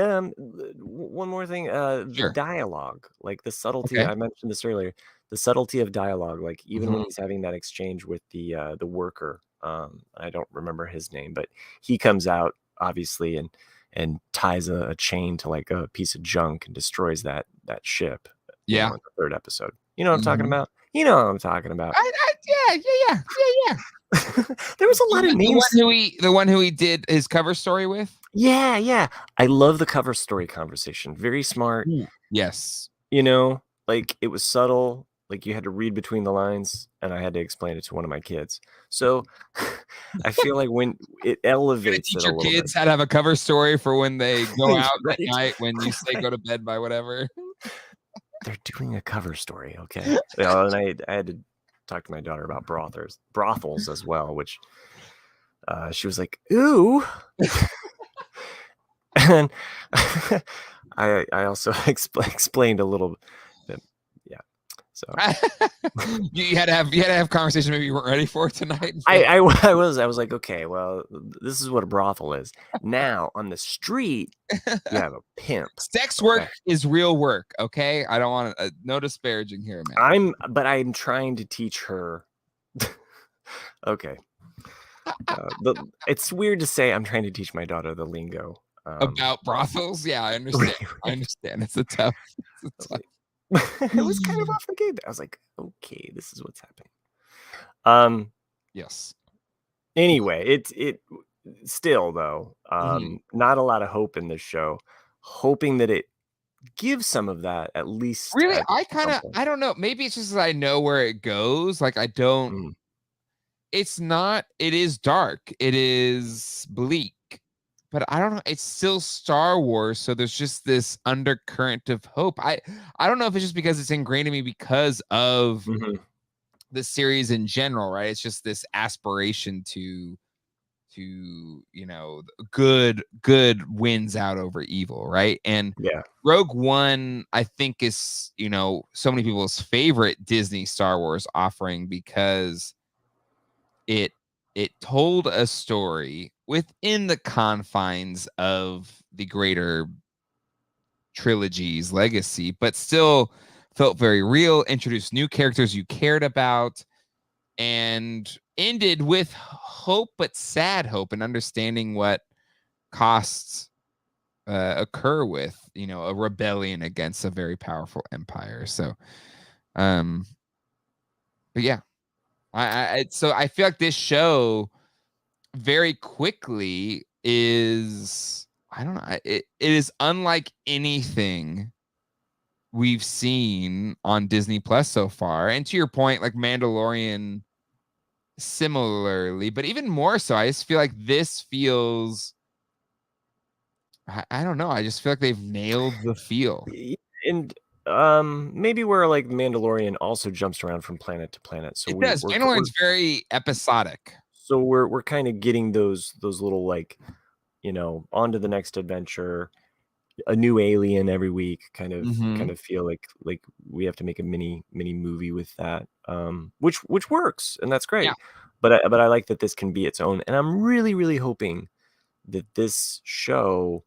one more thing, the dialogue, like the subtlety. I mentioned this earlier. The subtlety of dialogue, like even when he's having that exchange with the worker, I don't remember his name, but he comes out obviously and ties a chain to like a piece of junk and destroys that ship. Yeah, in the 3rd episode. You know what I'm talking about? You know what I'm talking about? Yeah. There was a lot of names. The one who he did his cover story with. Yeah. I love the cover story conversation. Very smart. Yes. Like it was subtle. Like you had to read between the lines, and I had to explain it to one of my kids. So I feel like when it elevates teach it a your little kids bit. how to have a cover story for when they go out at night when you say go to bed by whatever. They're doing a cover story, okay? And I had to talk to my daughter about brothels as well, which she was like, "Ooh." And I also explained a little bit, yeah. So you had to have conversation maybe you weren't ready for tonight. I was like, okay, well, this is what a brothel is. Now on the street, you have a pimp. Sex work is real work, okay? I don't want no disparaging here, man. I'm trying to teach her. Okay. It's weird to say I'm trying to teach my daughter the lingo about brothels. Yeah, I understand. I understand. It's a tough. It was kind of off the gate. I was like, okay, this is what's happening. Yes. Anyway, it still though, not a lot of hope in this show. Hoping that it gives some of that at least. Really, I don't know. Maybe it's just that I know where it goes. Like I don't. It's not. It is dark. It is bleak. But I don't know. It's still Star Wars, so there's just this undercurrent of hope. I don't know if it's just because it's ingrained in me because of the series in general, right? It's just this aspiration to good wins out over evil, right? And Rogue One, I think, is so many people's favorite Disney Star Wars offering because it told a story within the confines of the greater trilogy's legacy, but still felt very real, introduced new characters you cared about, and ended with hope, but sad hope, and understanding what costs occur with, a rebellion against a very powerful empire. So, but yeah, so I feel like this show very quickly is, I don't know, it is unlike anything we've seen on Disney Plus so far. And to your point, like Mandalorian similarly, but even more so, I just feel like this feels, I don't know, I just feel like they've nailed the feel. And maybe where like Mandalorian also jumps around from planet to planet. So it does. Mandalorian's very episodic. So we're kind of getting those little like, on to the next adventure. a new alien every week, kind Mhm. of feel like we have to make a mini movie with that, which works, and that's Yeah. great. But I like that this can be its own, and I'm really hoping that this show,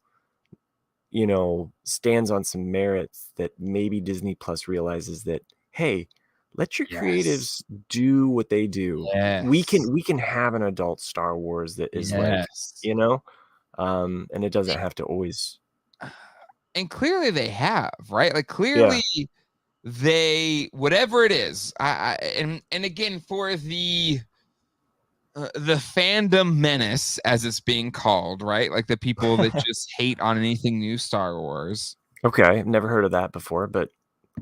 stands on some merits, that maybe Disney Plus realizes that, hey, let your Yes. creatives do what they do. Yes. We can have an adult Star Wars that is like, Yes. and it doesn't have to always. And clearly they have, right? Like Yeah. clearly they whatever it is. And again for the fandom menace as it's being called, right? Like the people that just hate on anything new Star Wars. Okay, I've never heard of that before, but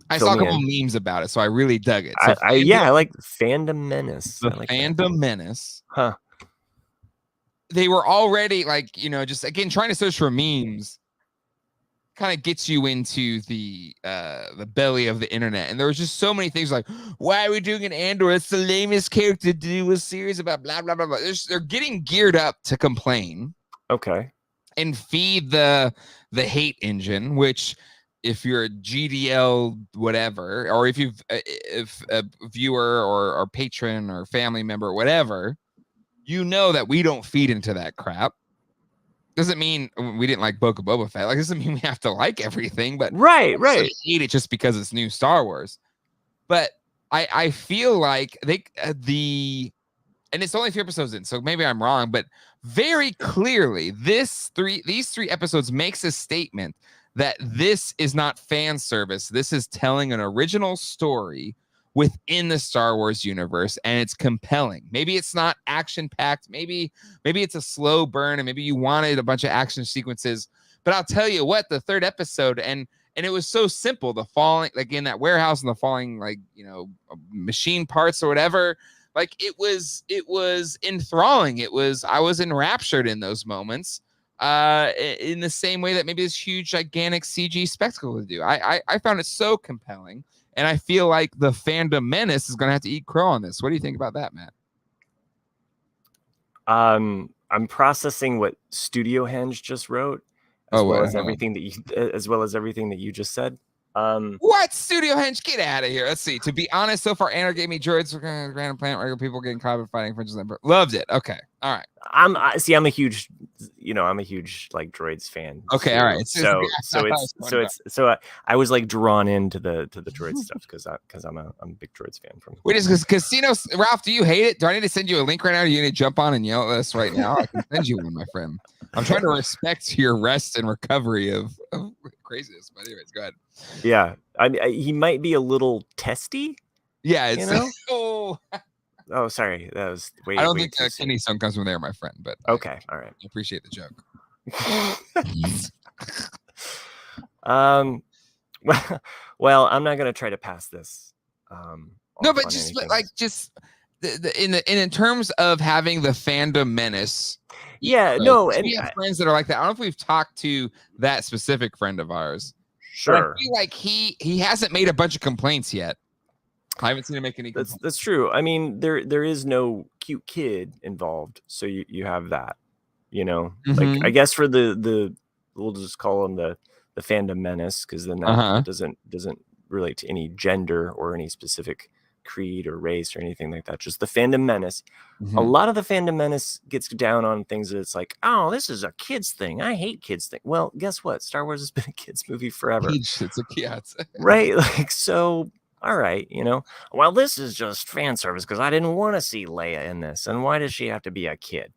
I fill saw a me couple in. memes about it, so I really dug it. So I like fandom menace. the I like that. fandom menace, Huh. they were already like, just again trying to search for memes kind of gets you into the belly of the internet. And there was just so many things like, why are we doing an Andor? It's the lamest character to do a series about blah blah blah blah. They're getting geared up to complain Okay. and feed the hate engine, which if you're a GDL whatever, or if a viewer or patron or family member, whatever, that we don't feed into that crap. Doesn't mean we didn't like Book of Boba Fett. Like, doesn't mean we have to like everything, but Right. I hate it just because it's new Star Wars. But I feel like they and it's only 3 episodes in, so maybe I'm wrong, but very clearly these 3 episodes makes a statement that this is not fan service. This is telling an original story within the Star Wars universe, and it's compelling. Maybe it's not action packed. Maybe it's a slow burn, and maybe you wanted a bunch of action sequences. But I'll tell you what, the 3rd episode, and it was so simple. The falling, like in that warehouse, and the falling, like machine parts or whatever. Like it was enthralling. I was enraptured in those moments. In the same way that maybe this huge, gigantic CG spectacle would do. I found it so compelling. And I feel like the fandom menace is going to have to eat crow on this. What do you think about that, Matt? I'm processing what Studio Henge just wrote, as well as everything that you just said. What? Studio Henge? Get out of here. Let's see. To be honest, so far, Andor gave me droids, random planet, regular people getting caught in fighting fringes. Loved it. Okay. All right. I'm a huge, like droids fan. Okay. Too. All right. I was like drawn into the droid stuff because I'm a big droids fan. Wait, is Casino Ralph? Do you hate it? Do I need to send you a link right now? Do you need to jump on and yell at us right now? I can send you one, my friend. I'm trying to respect your rest and recovery of craziness. But anyways, go ahead. Yeah, he might be a little testy. Yeah, it's Oh, sorry, that was way. I don't think Kenny's song comes from there, my friend. But okay, all right. I appreciate the joke. Well, I'm not gonna try to pass this. No, but in terms of having the fandom menace. Yeah, no, and we have friends that are like that. I don't know if we've talked to that specific friend of ours. Sure. I feel like he hasn't made a bunch of complaints yet. I haven't seen him make any complaints. That's true. I mean, there is no cute kid involved, so you have that. Like I guess for the we'll just call him the fandom menace, because then that doesn't relate to any gender or any specific creed or race or anything like that. Just the fandom menace. A lot of the fandom menace gets down on things that it's like, oh, this is a kids thing. I hate kids thing. Well, guess what? Star Wars has been a kids movie forever. Right? Like, so all right, well, this is just fan service because I didn't want to see Leia in this, and why does she have to be a kid?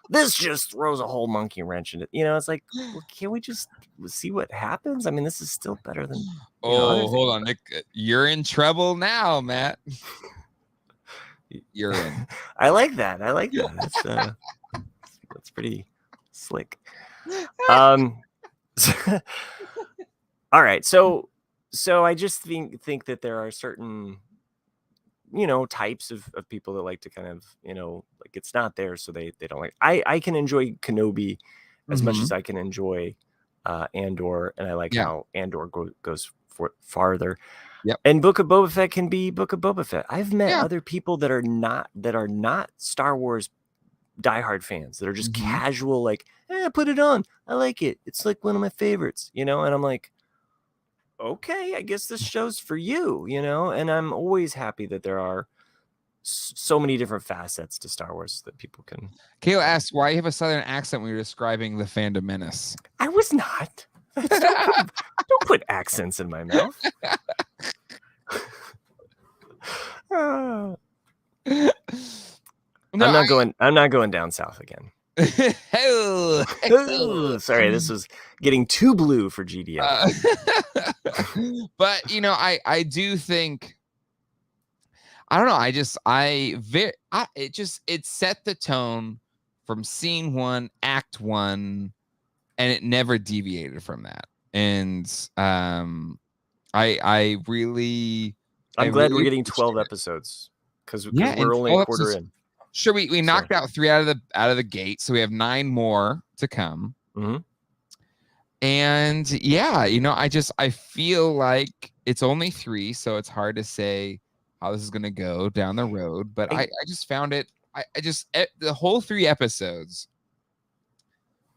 This just throws a whole monkey wrench in it. It's like, well, can we just see what happens? I mean, this is still better than. Hold on, Nick. You're in trouble now, Matt. You're in. I like that. That's pretty slick. All right, so I just think that there are certain types of people that like to kind of like it's not there, so they don't like. I can enjoy Kenobi as much as I can enjoy Andor, and I like how Andor goes farther. Yep. And Book of Boba Fett can be Book of Boba Fett. I've met other people that are not Star Wars diehard fans that are just Mhm. casual, like, put it on. I like it. It's like one of my favorites, And I'm like, okay, I guess this show's for you, And I'm always happy that there are so many different facets to Star Wars that people can. Kayla asks why you have a southern accent when you're describing the fandom menace. I was not. Don't put accents in my mouth. No, I'm not going down south again. Hell. Sorry, this was getting too blue for GDF. But I do think, I don't know. It set the tone from scene 1, act 1, and it never deviated from that. And I really, I'm glad we're getting appreciate 12 it. episodes because Yeah, we're and only 12 a quarter episodes. in. Sure, we knocked out 3 out of the gate, so we have 9 more to come. Mhm. And yeah, I feel like it's only 3, so it's hard to say how this is gonna go down the road. But I just found it. The whole 3 episodes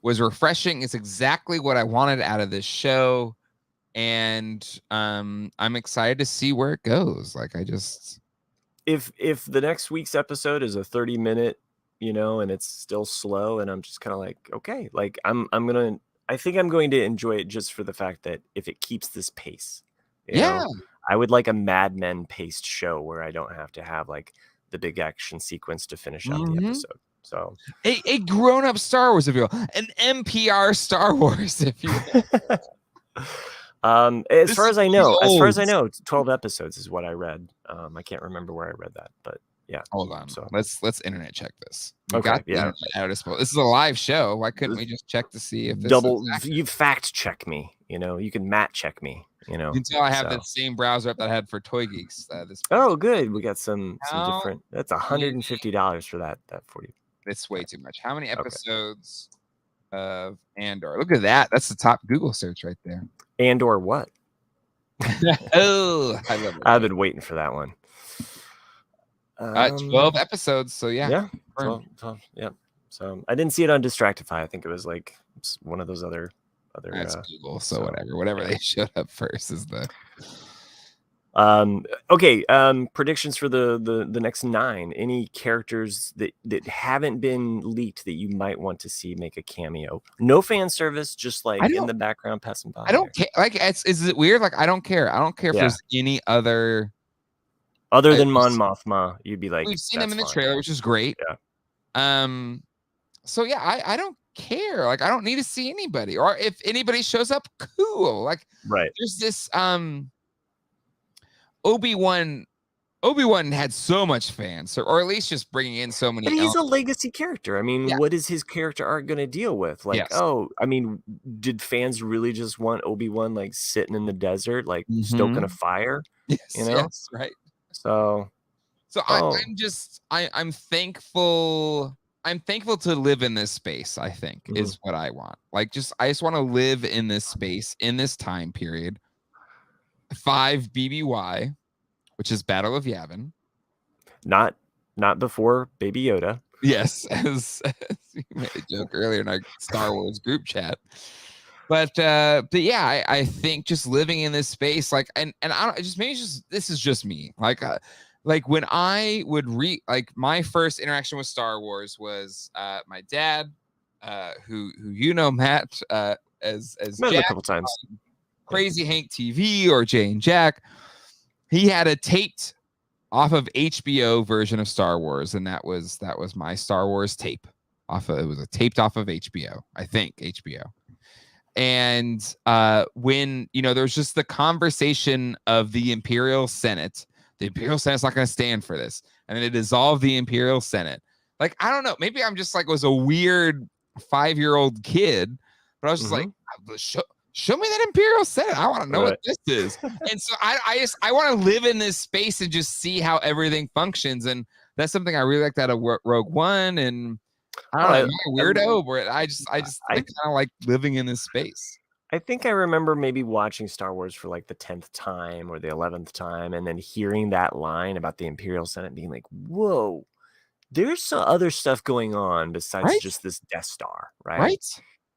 was refreshing. It's exactly what I wanted out of this show, and I'm excited to see where it goes. Like If the next week's episode is a 30-minute, and it's still slow, and I'm just kind of like, okay, like I think I'm going to enjoy it just for the fact that if it keeps this pace, yeah. I would like a Mad Men paced show where I don't have to have like the big action sequence to finish out the episode. So a grown-up Star Wars, if you will, an NPR Star Wars, if you will. As far as I know, 12 episodes is what I read. I can't remember where I read that, but yeah. Hold on. So let's internet check this. Okay, yeah. This is a live show. Why couldn't we just check to see if this you fact check me? You can Matt check me. You can tell I have the same browser up that I had for Toy Geeks. Oh, good. We got some different. That's $150 for that for you. It's way too much. How many episodes of Andor? Look at that. That's the top Google search right there. Andor what? Oh, I love it. I've been waiting for that one. 12 episodes. So yeah. 12, yeah. So I didn't see it on Distractify. I think it was like one of those other. That's Google. So whatever they showed up first is the. Okay. Predictions for the next 9. Any characters that haven't been leaked that you might want to see make a cameo? No fan service, just like in the background passing by. I don't care. Like, is it weird? Like, I don't care. I don't care if there's any other than Mon Mothma. You'd be like, we've seen them in the trailer, which is great. Yeah. So yeah, I don't care. Like, I don't need to see anybody, or if anybody shows up, cool. Like, right. There's this Obi-Wan had so much fans, or at least just bringing in so many. But he's a legacy character. I mean, what is his character arc going to deal with? Like, I mean, did fans really just want Obi-Wan like sitting in the desert, like stoking a fire? Yes, right. So I'm thankful. I'm thankful to live in this space, I think, is what I want. Like, I just want to live in this space, in this time period. 5 BBY, which is Battle of Yavin. Not before Baby Yoda. Yes, as you made a joke earlier in our Star Wars group chat. But yeah, I think just living in this space, like, and I don't, this is just me. Like when I would my first interaction with Star Wars was my dad, who Matt, as met Jack, a couple times. Crazy Hank TV or Jay and Jack. He had a taped off of HBO version of Star Wars, and that was my Star Wars tape. It was taped off of HBO, I think HBO. And when there's just the conversation of the Imperial Senate. The Imperial Senate's not going to stand for this, and then they dissolved the Imperial Senate. Like, I don't know. Maybe I'm just was a weird 5-year-old kid, but I was just like, show me that Imperial Senate. I want to know what this is. And so I want to live in this space and just see how everything functions. And that's something I really liked out of Rogue One. And I don't know, I'm a weirdo, where I kind of like living in this space. I think I remember maybe watching Star Wars for like the 10th time or the 11th time, and then hearing that line about the Imperial Senate being like, whoa, there's some other stuff going on besides Right? just this Death Star, right? Right?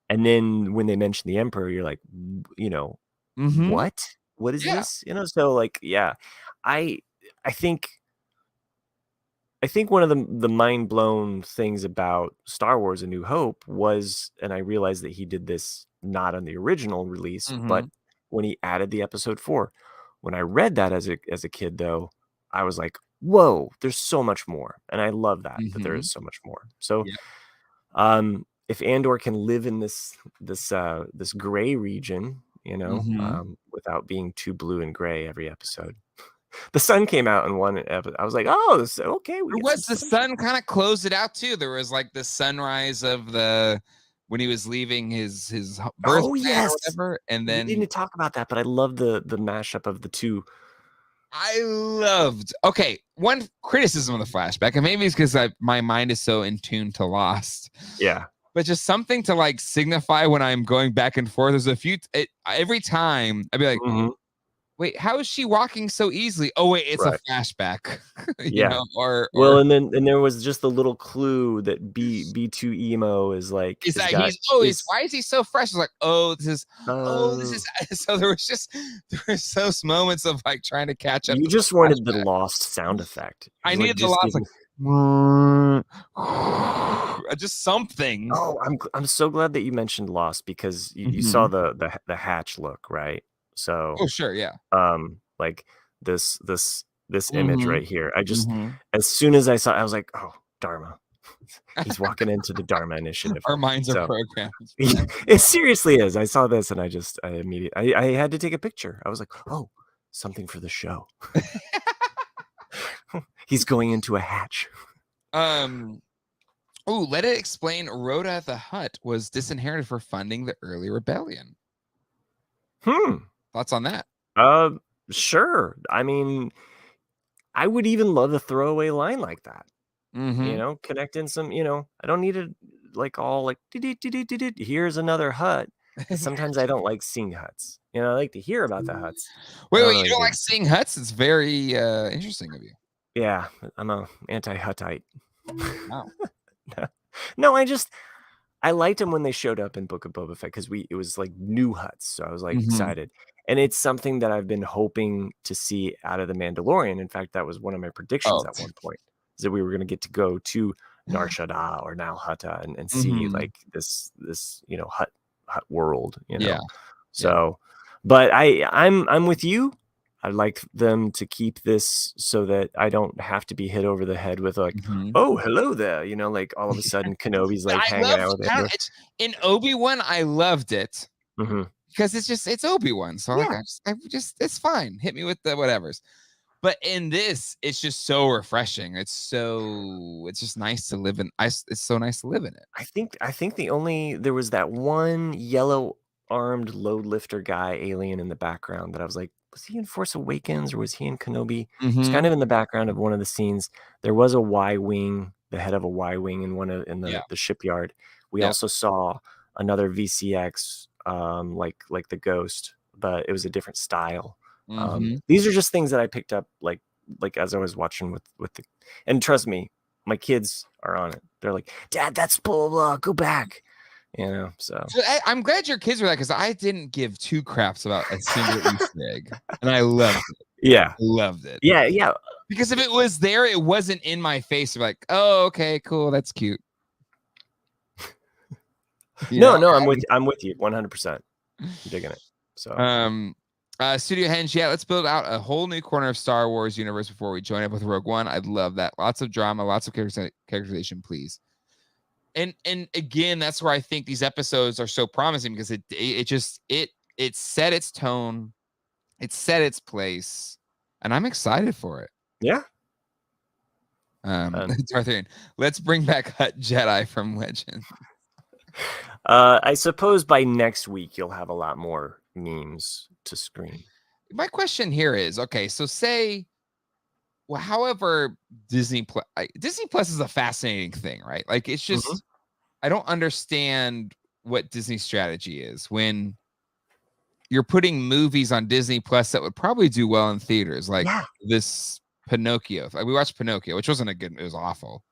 And then when they mention the Emperor, you're like, you know, Mm-hmm. what? What is Yeah. this? You know, so like, yeah, I I think one of the mind blown things about Star Wars: A New Hope was, and I realized that he did this not on the original release, Mm-hmm. but when he added the Episode 4. When I read that as a kid, though, I was like, "Whoa, there's so much more," and I love that there Mm-hmm. is so much more. So, Yeah. if Andor can live in this gray region, Mm-hmm. without being too blue and gray every episode. The sun came out in one episode. I was like, "Oh, this okay, we There get some was the sunshine." sun kind of closed it out too. There was like the sunrise of the when he was leaving his birth Oh, planet or yes. whatever, and We then didn't talk about that, but I love the mashup of the 2. I loved. Okay, one criticism of the flashback, and maybe it's because my mind is so in tune to Lost, Yeah. but just something to like signify when I'm going back and forth. There's a few every time I'd be like, Mhm. "Wait, how is she walking so easily?" Oh wait, it's a Right. flashback, Yeah. or Well, and there was just a little clue that B2 emo is like is has that got he's always is why is he so fresh? It's like, this oh, is so there was those moments of like trying to catch up you to the just wanted the flashback. Lost sound effect. It I was like, needed the just lots give like me just something. Oh, I'm so glad that you mentioned Lost because you saw Mhm. the hatch look, right? So, Oh, sure, yeah. like this image Mhm. right here. Mhm. As soon as I saw it, I was like, "Oh, Dharma." He's walking into the Dharma Initiative. Our minds are So programmed. it seriously is. I saw this and I immediately I had to take a picture. I was like, "Oh, something for the show." He's going into a hatch. Um, let it explain Rhoda the Hutt was disinherited for funding the early rebellion. Hmm. Thoughts on that? Uh, sure. I mean, I would even love a throwaway line like that. Mhm. Connect in some, I don't need it like all like here's another hut because sometimes I don't like seeing huts. I like to hear about the huts. I Wait, don't you really don't dig. like seeing huts? It's very interesting of you. Yeah, I'm a anti-Huttite. Wow. No, I liked them when they showed up in Book of Boba Fett because it was like new huts, so I was like Mhm. excited. And it's something that I've been hoping to see out of the Mandalorian. In fact, that was one of my predictions Oh. at one point, is that we were going to get to go to Nar Shaddaa or Nal Hutta and see Mhm. like this hut world. Yeah. Yeah. So, but I'm with you. I'd like them to keep this so that I don't have to be hit over the head with like, Mhm. "Oh, hello there," like all of a sudden Kenobi's But like I hanging love out with I don't Andor. it's in Obi-Wan, I loved it Mhm. because it's Obi-Wan. So like Yeah. I just it's fine. Hit me with the whatevers. But in this, it's just so refreshing. It's just nice to live in. It's so nice to live in it. I think there was that one yellow armed load lifter guy alien in the background that I was like, was he in Force Awakens or was he in Kenobi? He's kind Mhm. of in the background of one of the scenes. There was a Y wing, the head of a Y wing in Yeah. the shipyard. We Yep. also saw another VCX, like the Ghost, but it was a different style. Mhm. These are just things that I picked up like as I was watching with the, and trust me, my kids are on it. They're like, "Dad, that's blah, blah, blah, go back." So So I'm glad your kids were that because I didn't give two craps about a single Easter egg, and I loved it. yeah, Loved it yeah. because if it was there, it wasn't in my face. Like, oh, okay, cool, that's cute. No, I'm with you 100%. I'm digging it. So Um, Studio Henge, yeah, let's build out a whole new corner of Star Wars universe before we join up with Rogue One. I'd love that. Lots of drama, lots of characterization, please. And again, that's where I think these episodes are so promising because it set its tone, it set its place, and I'm excited for it. yeah, Darth, let's bring back Hut Jedi from Legend. I suppose by next week you'll have a lot more memes to screen. My question here is, okay, so say, well, however, Disney Plus is a fascinating thing, right? Like, it's Mhm. just I don't understand what Disney's strategy is when you're putting movies on Disney Plus that would probably do well in theaters, like Yeah. this Pinocchio. Like, we watched Pinocchio, which wasn't a good, it was awful.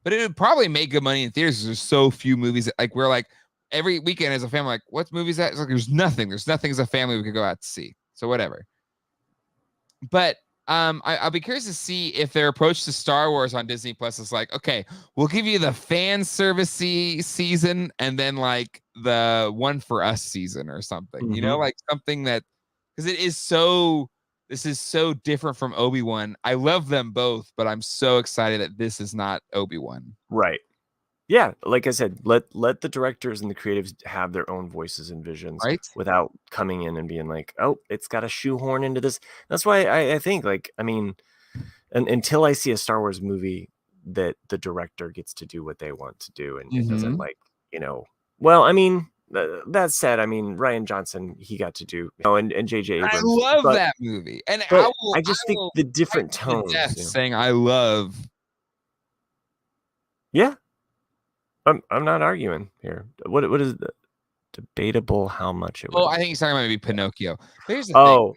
but it would probably make good money in theaters because there's so few movies. Like we're like every weekend as a family, like what movies that? It's like there's nothing as a family we could go out to see. So whatever. But I'll be curious to see if their approach to Star Wars on Disney Plus is like, okay, we'll give you the fan servicey season and then like the one for us season or something, you know, like something that, because this is so different from Obi-Wan. I love them both, but I'm so excited that this is not Obi-Wan. Right. Yeah, like I said, let the directors and the creatives have their own voices and visions, Right? without coming in and being like, oh, it's got a shoehorn into this. That's why I think, like, I mean, until I see a Star Wars movie that the director gets to do what they want to do, and it doesn't, like, you know, well, I mean, that said, I mean, Rian Johnson, he got to do, you know, and J.J. I Abrams. love but, that movie. And but I just think the different to tones. death You know? saying I love. Yeah. I'm not arguing here. What is the debatable how much it would? Oh, I think he's talking about maybe Pinocchio. But here's the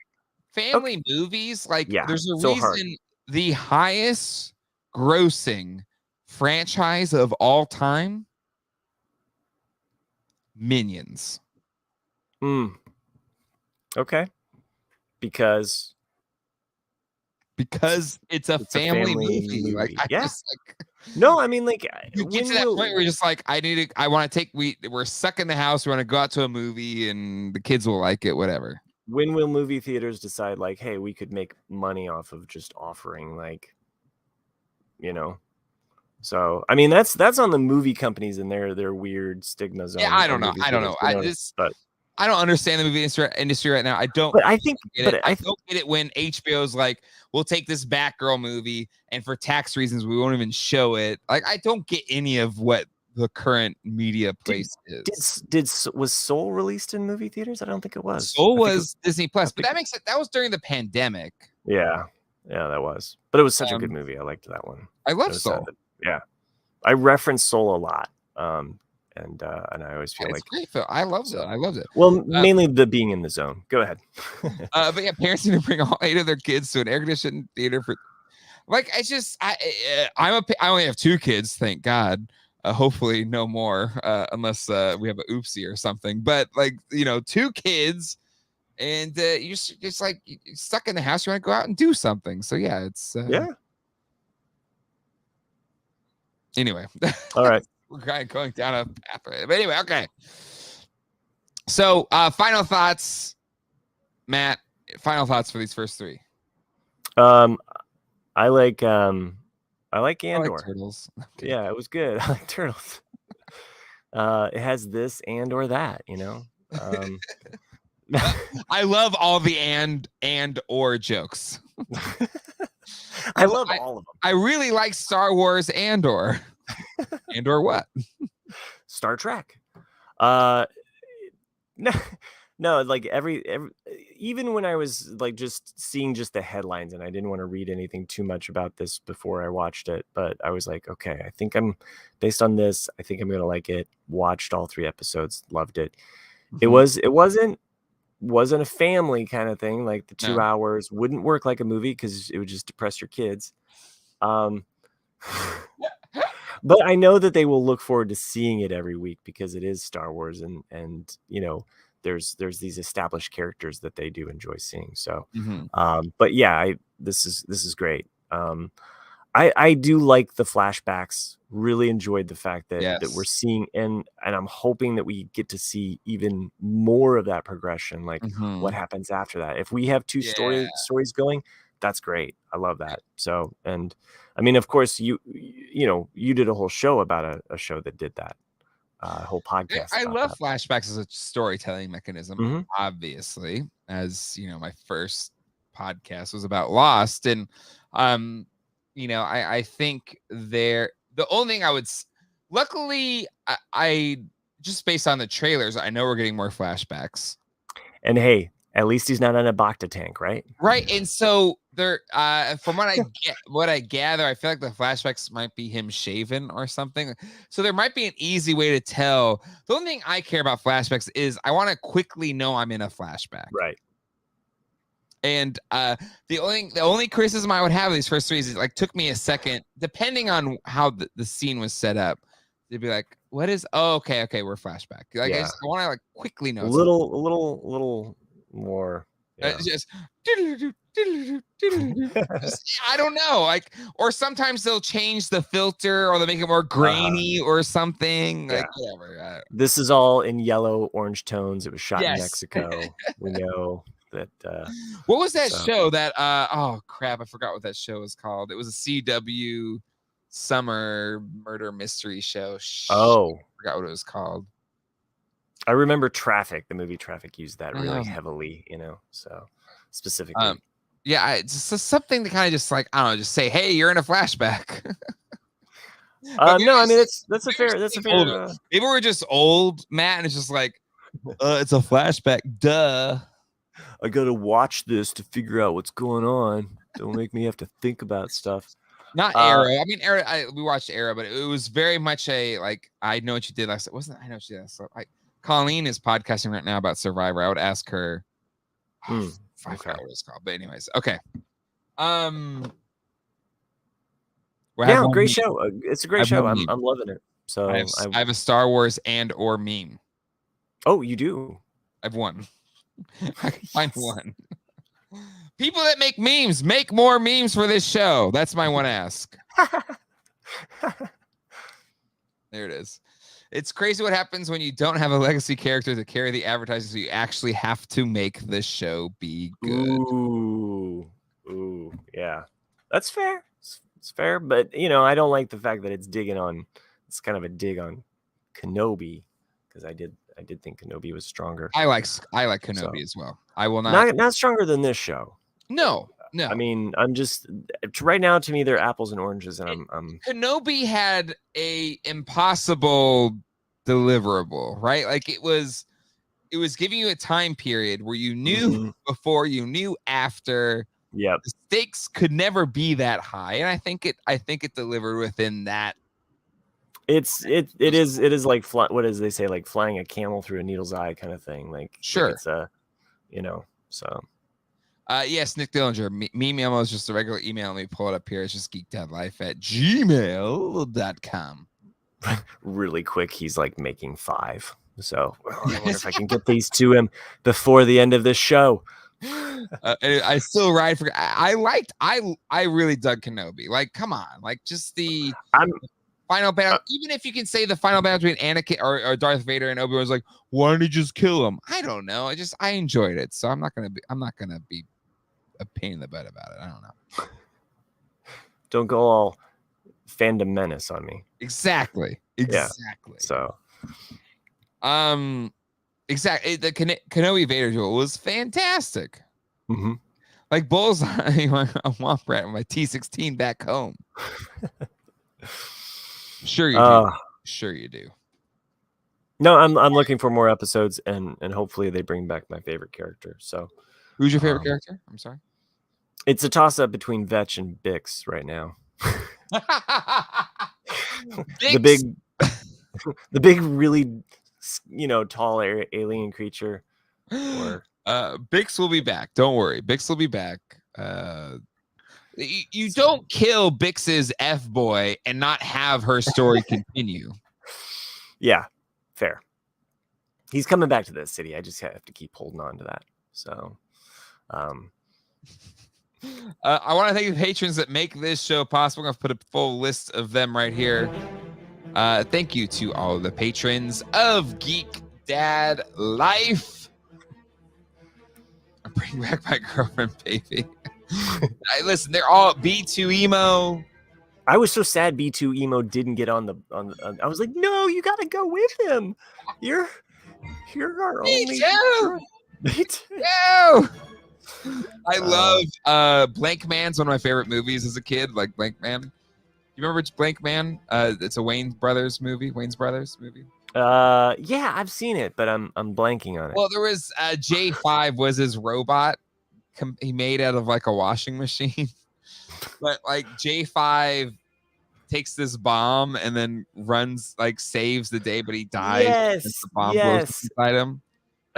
thing. Family movies, like there's a so reason hard. the highest grossing franchise of all time, Minions. Okay. Because it's a family movie. Like I just like no, I mean, like you get to that point where you're just like, I want to take we're stuck in the house, we want to go out to a movie and the kids will like it, whatever. When will movie theaters decide like, hey, we could make money off of just offering, like, you know? So I mean, that's on the movie companies and their weird stigmas. Yeah, I don't know. I don't understand the movie industry right now. I don't. But I think, I don't get it when HBO's like, we'll take this Batgirl movie and for tax reasons we won't even show it. Like, I don't get any of what the current media place is. Was Soul released in movie theaters? I don't think it was. Soul was Disney Plus, but that makes it. That was during the pandemic. Yeah, that was. But it was such a good movie. I liked that one. I love Soul. Yeah, I reference Soul a lot. And I always feel like great film. I loved it. I loved it. Well, mainly the being in the zone. Go ahead. But yeah, parents need to bring all 8 of their kids to an air conditioned theater for. Like, it's just I only have 2 kids, thank God. Hopefully no more, unless we have an oopsie or something. But like, you know, 2 kids, and you're just like you're stuck in the house. You want to go out and do something. So yeah, it's yeah. Anyway, all right. We're kind of going down a path. But anyway, okay. So, final thoughts, Matt. Final thoughts for these first 3. I like Andor. I like Turtles. Yeah, it was good. I like Turtles. It has this and or that, you know. I love all the and or jokes. I love all of them. I really like Star Wars Andor. Andor what? Star Trek. No, like every even when I was like just seeing just the headlines and I didn't want to read anything too much about this before I watched it, but I was like, okay, I think I'm based on this. I think I'm gonna like it. Watched all 3 episodes, loved it. It wasn't a family kind of thing. Like the 2 hours wouldn't work like a movie because it would just depress your kids. But I know that they will look forward to seeing it every week because it is Star Wars and you know, there's these established characters that they do enjoy seeing. So, but yeah, this is great. I do like the flashbacks. Really enjoyed the fact that we're seeing and I'm hoping that we get to see even more of that progression. Like what happens after that. If we have 2 stories going, that's great. I love that. So, and I mean, of course, you did a whole show about a show that did that, whole podcast. I love flashbacks as a storytelling mechanism, obviously, as you know, my first podcast was about Lost. And, you know, I think the only thing I would, luckily, I just based on the trailers, I know we're getting more flashbacks. And hey, at least he's not in a Bacta tank, right? Right. And so there, from what I gather, I feel like the flashbacks might be him shaven or something. So there might be an easy way to tell. The only thing I care about flashbacks is I want to quickly know I'm in a flashback. Right. And the only criticism I would have of these first three is it like took me a second, depending on how the scene was set up, to be like, what is? Oh, okay, we're flashback. Like I want to like quickly know a little more. Yeah. Just I don't know, like, or sometimes they'll change the filter or they'll make it more grainy or something. Like whatever. This is all in yellow orange tones. It was shot in Yes. Mexico. We know that. What was that show that? Oh crap! I forgot what that show was called. It was a CW summer murder mystery show. Oh, I forgot what it was called. I remember Traffic. The movie Traffic used that really heavily. You know, so specifically. Yeah, it's just something to kind of just like I don't know, just say, hey, you're in a flashback. No, I mean that's a fair. Maybe we're just old, Matt, and it's just like, it's a flashback. Duh. I gotta watch this to figure out what's going on. Don't make me have to think about stuff. Not Arrow. I mean, Arrow. We watched Arrow, but it was very much a like. I know what you did last. It wasn't. I know what you did last. Like Colleen is podcasting right now about Survivor. I would ask her. I forgot what it's called, but anyways, okay. Great show. It's a great show. I'm loving it. So I have a Star Wars and or meme. Oh, you do? I've one. I can find one. People that make memes, make more memes for this show. That's my one ask. There it is. It's crazy what happens when you don't have a legacy character to carry the advertising, so you actually have to make the show be good. Ooh, yeah. That's fair. It's fair, but you know, I don't like the fact that it's kind of a dig on Kenobi, because I did think Kenobi was stronger. I like Kenobi as well. I will not stronger than this show. No. I mean, I'm just right now to me they're apples and oranges, and I'm Kenobi had a impossible deliverable, right? Like it was giving you a time period where you knew before, you knew after. Yep. The stakes could never be that high, and I think it delivered within that. It is like what does they say, like flying a camel through a needle's eye kind of thing. Like sure, it's a, you know, so. Yes, Nick Dillinger. Me memo is just a regular email. Let me pull it up here. It's just geekdeadlife@gmail.com. Really quick, he's like making 5. So I wonder if I can get these to him before the end of this show. I still ride for. I really dug Kenobi. Like, come on, like just the final battle. Even if you can say the final battle between Anakin or Darth Vader and Obi-Wan's like, why didn't he just kill him? I don't know. I enjoyed it, so I'm not gonna be a pain in the butt about it. I don't know. Don't go all fandom menace on me. Exactly. Yeah. So, exactly. The Kenobi Vader duel was fantastic. Mm-hmm. Like Bullseye, I want Brad with my T16 back home. Sure you do. Sure you do. No, I'm looking for more episodes, and hopefully they bring back my favorite character. So, who's your favorite character? I'm sorry. It's a toss up between Vetch and Bix right now. The big, really, tall alien creature. Or Bix will be back. Don't worry, Bix will be back. You don't kill Bix's F-boy and not have her story continue. Yeah, fair. He's coming back to this city. I just have to keep holding on to that. So, I want to thank the patrons that make this show possible. I'm going to put a full list of them right here. Thank you to all of the patrons of Geek Dad Life. I'm bringing back my girlfriend, baby. Listen, they're all B2 Emo. I was so sad B2 Emo didn't get on the. I was like, no, you got to go with him. You're our only. Me too. I love Blank Man's one of my favorite movies as a kid. Like Blank Man. You remember Blank Man? It's a Wayne's Brothers movie. Yeah, I've seen it, but I'm blanking on it. Well, there was J5 was his robot. He made out of like a washing machine. But like J5 takes this bomb and then runs, like saves the day, but he dies. Yes, the bomb blows inside him.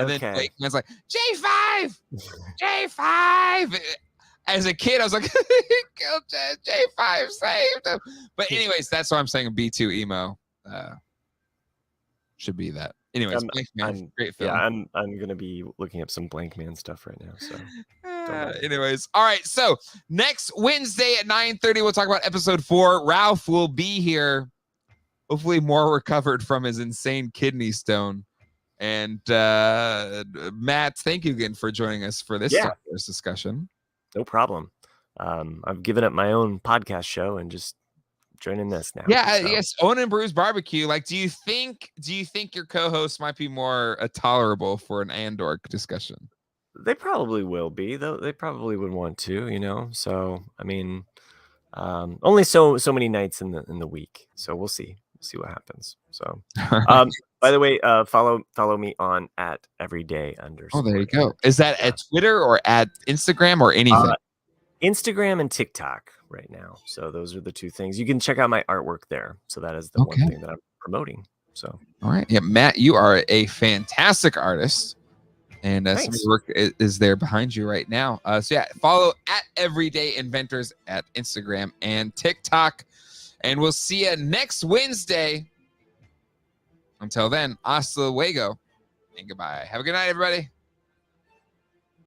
And then Okay. Blake Man's like, J5! J5! As a kid, I was like, he killed J5, saved him. But anyways, that's why I'm saying B2 emo should be that. Anyways, Blank Man, great film. Yeah, I'm gonna be looking up some Blank Man stuff right now. So anyways, all right. So next Wednesday at 9:30, we'll talk about episode 4. Ralph will be here, hopefully more recovered from his insane kidney stone. And Matt, thank you again for joining us for this Star Wars discussion. No problem. I've given up my own podcast show and just joining this now. Yeah, yes. Owen and Brews Barbecue. Like, do you think your co-host might be more tolerable for an Andor discussion? They probably will be, though. They probably would want to, you know. So I mean, only so many nights in the week. So we'll see. We'll see what happens. So by the way, follow me on at everyday_. Oh, there you go. Is that at Twitter or at Instagram or anything? Instagram and TikTok right now. So those are the two things. You can check out my artwork there. So that is the one thing that I'm promoting. So all right. Yeah, Matt, you are a fantastic artist. And some of the work is there behind you right now. So yeah, follow at Everyday Inventors at Instagram and TikTok. And we'll see you next Wednesday. Until then, hasta luego and goodbye. Have a good night, everybody.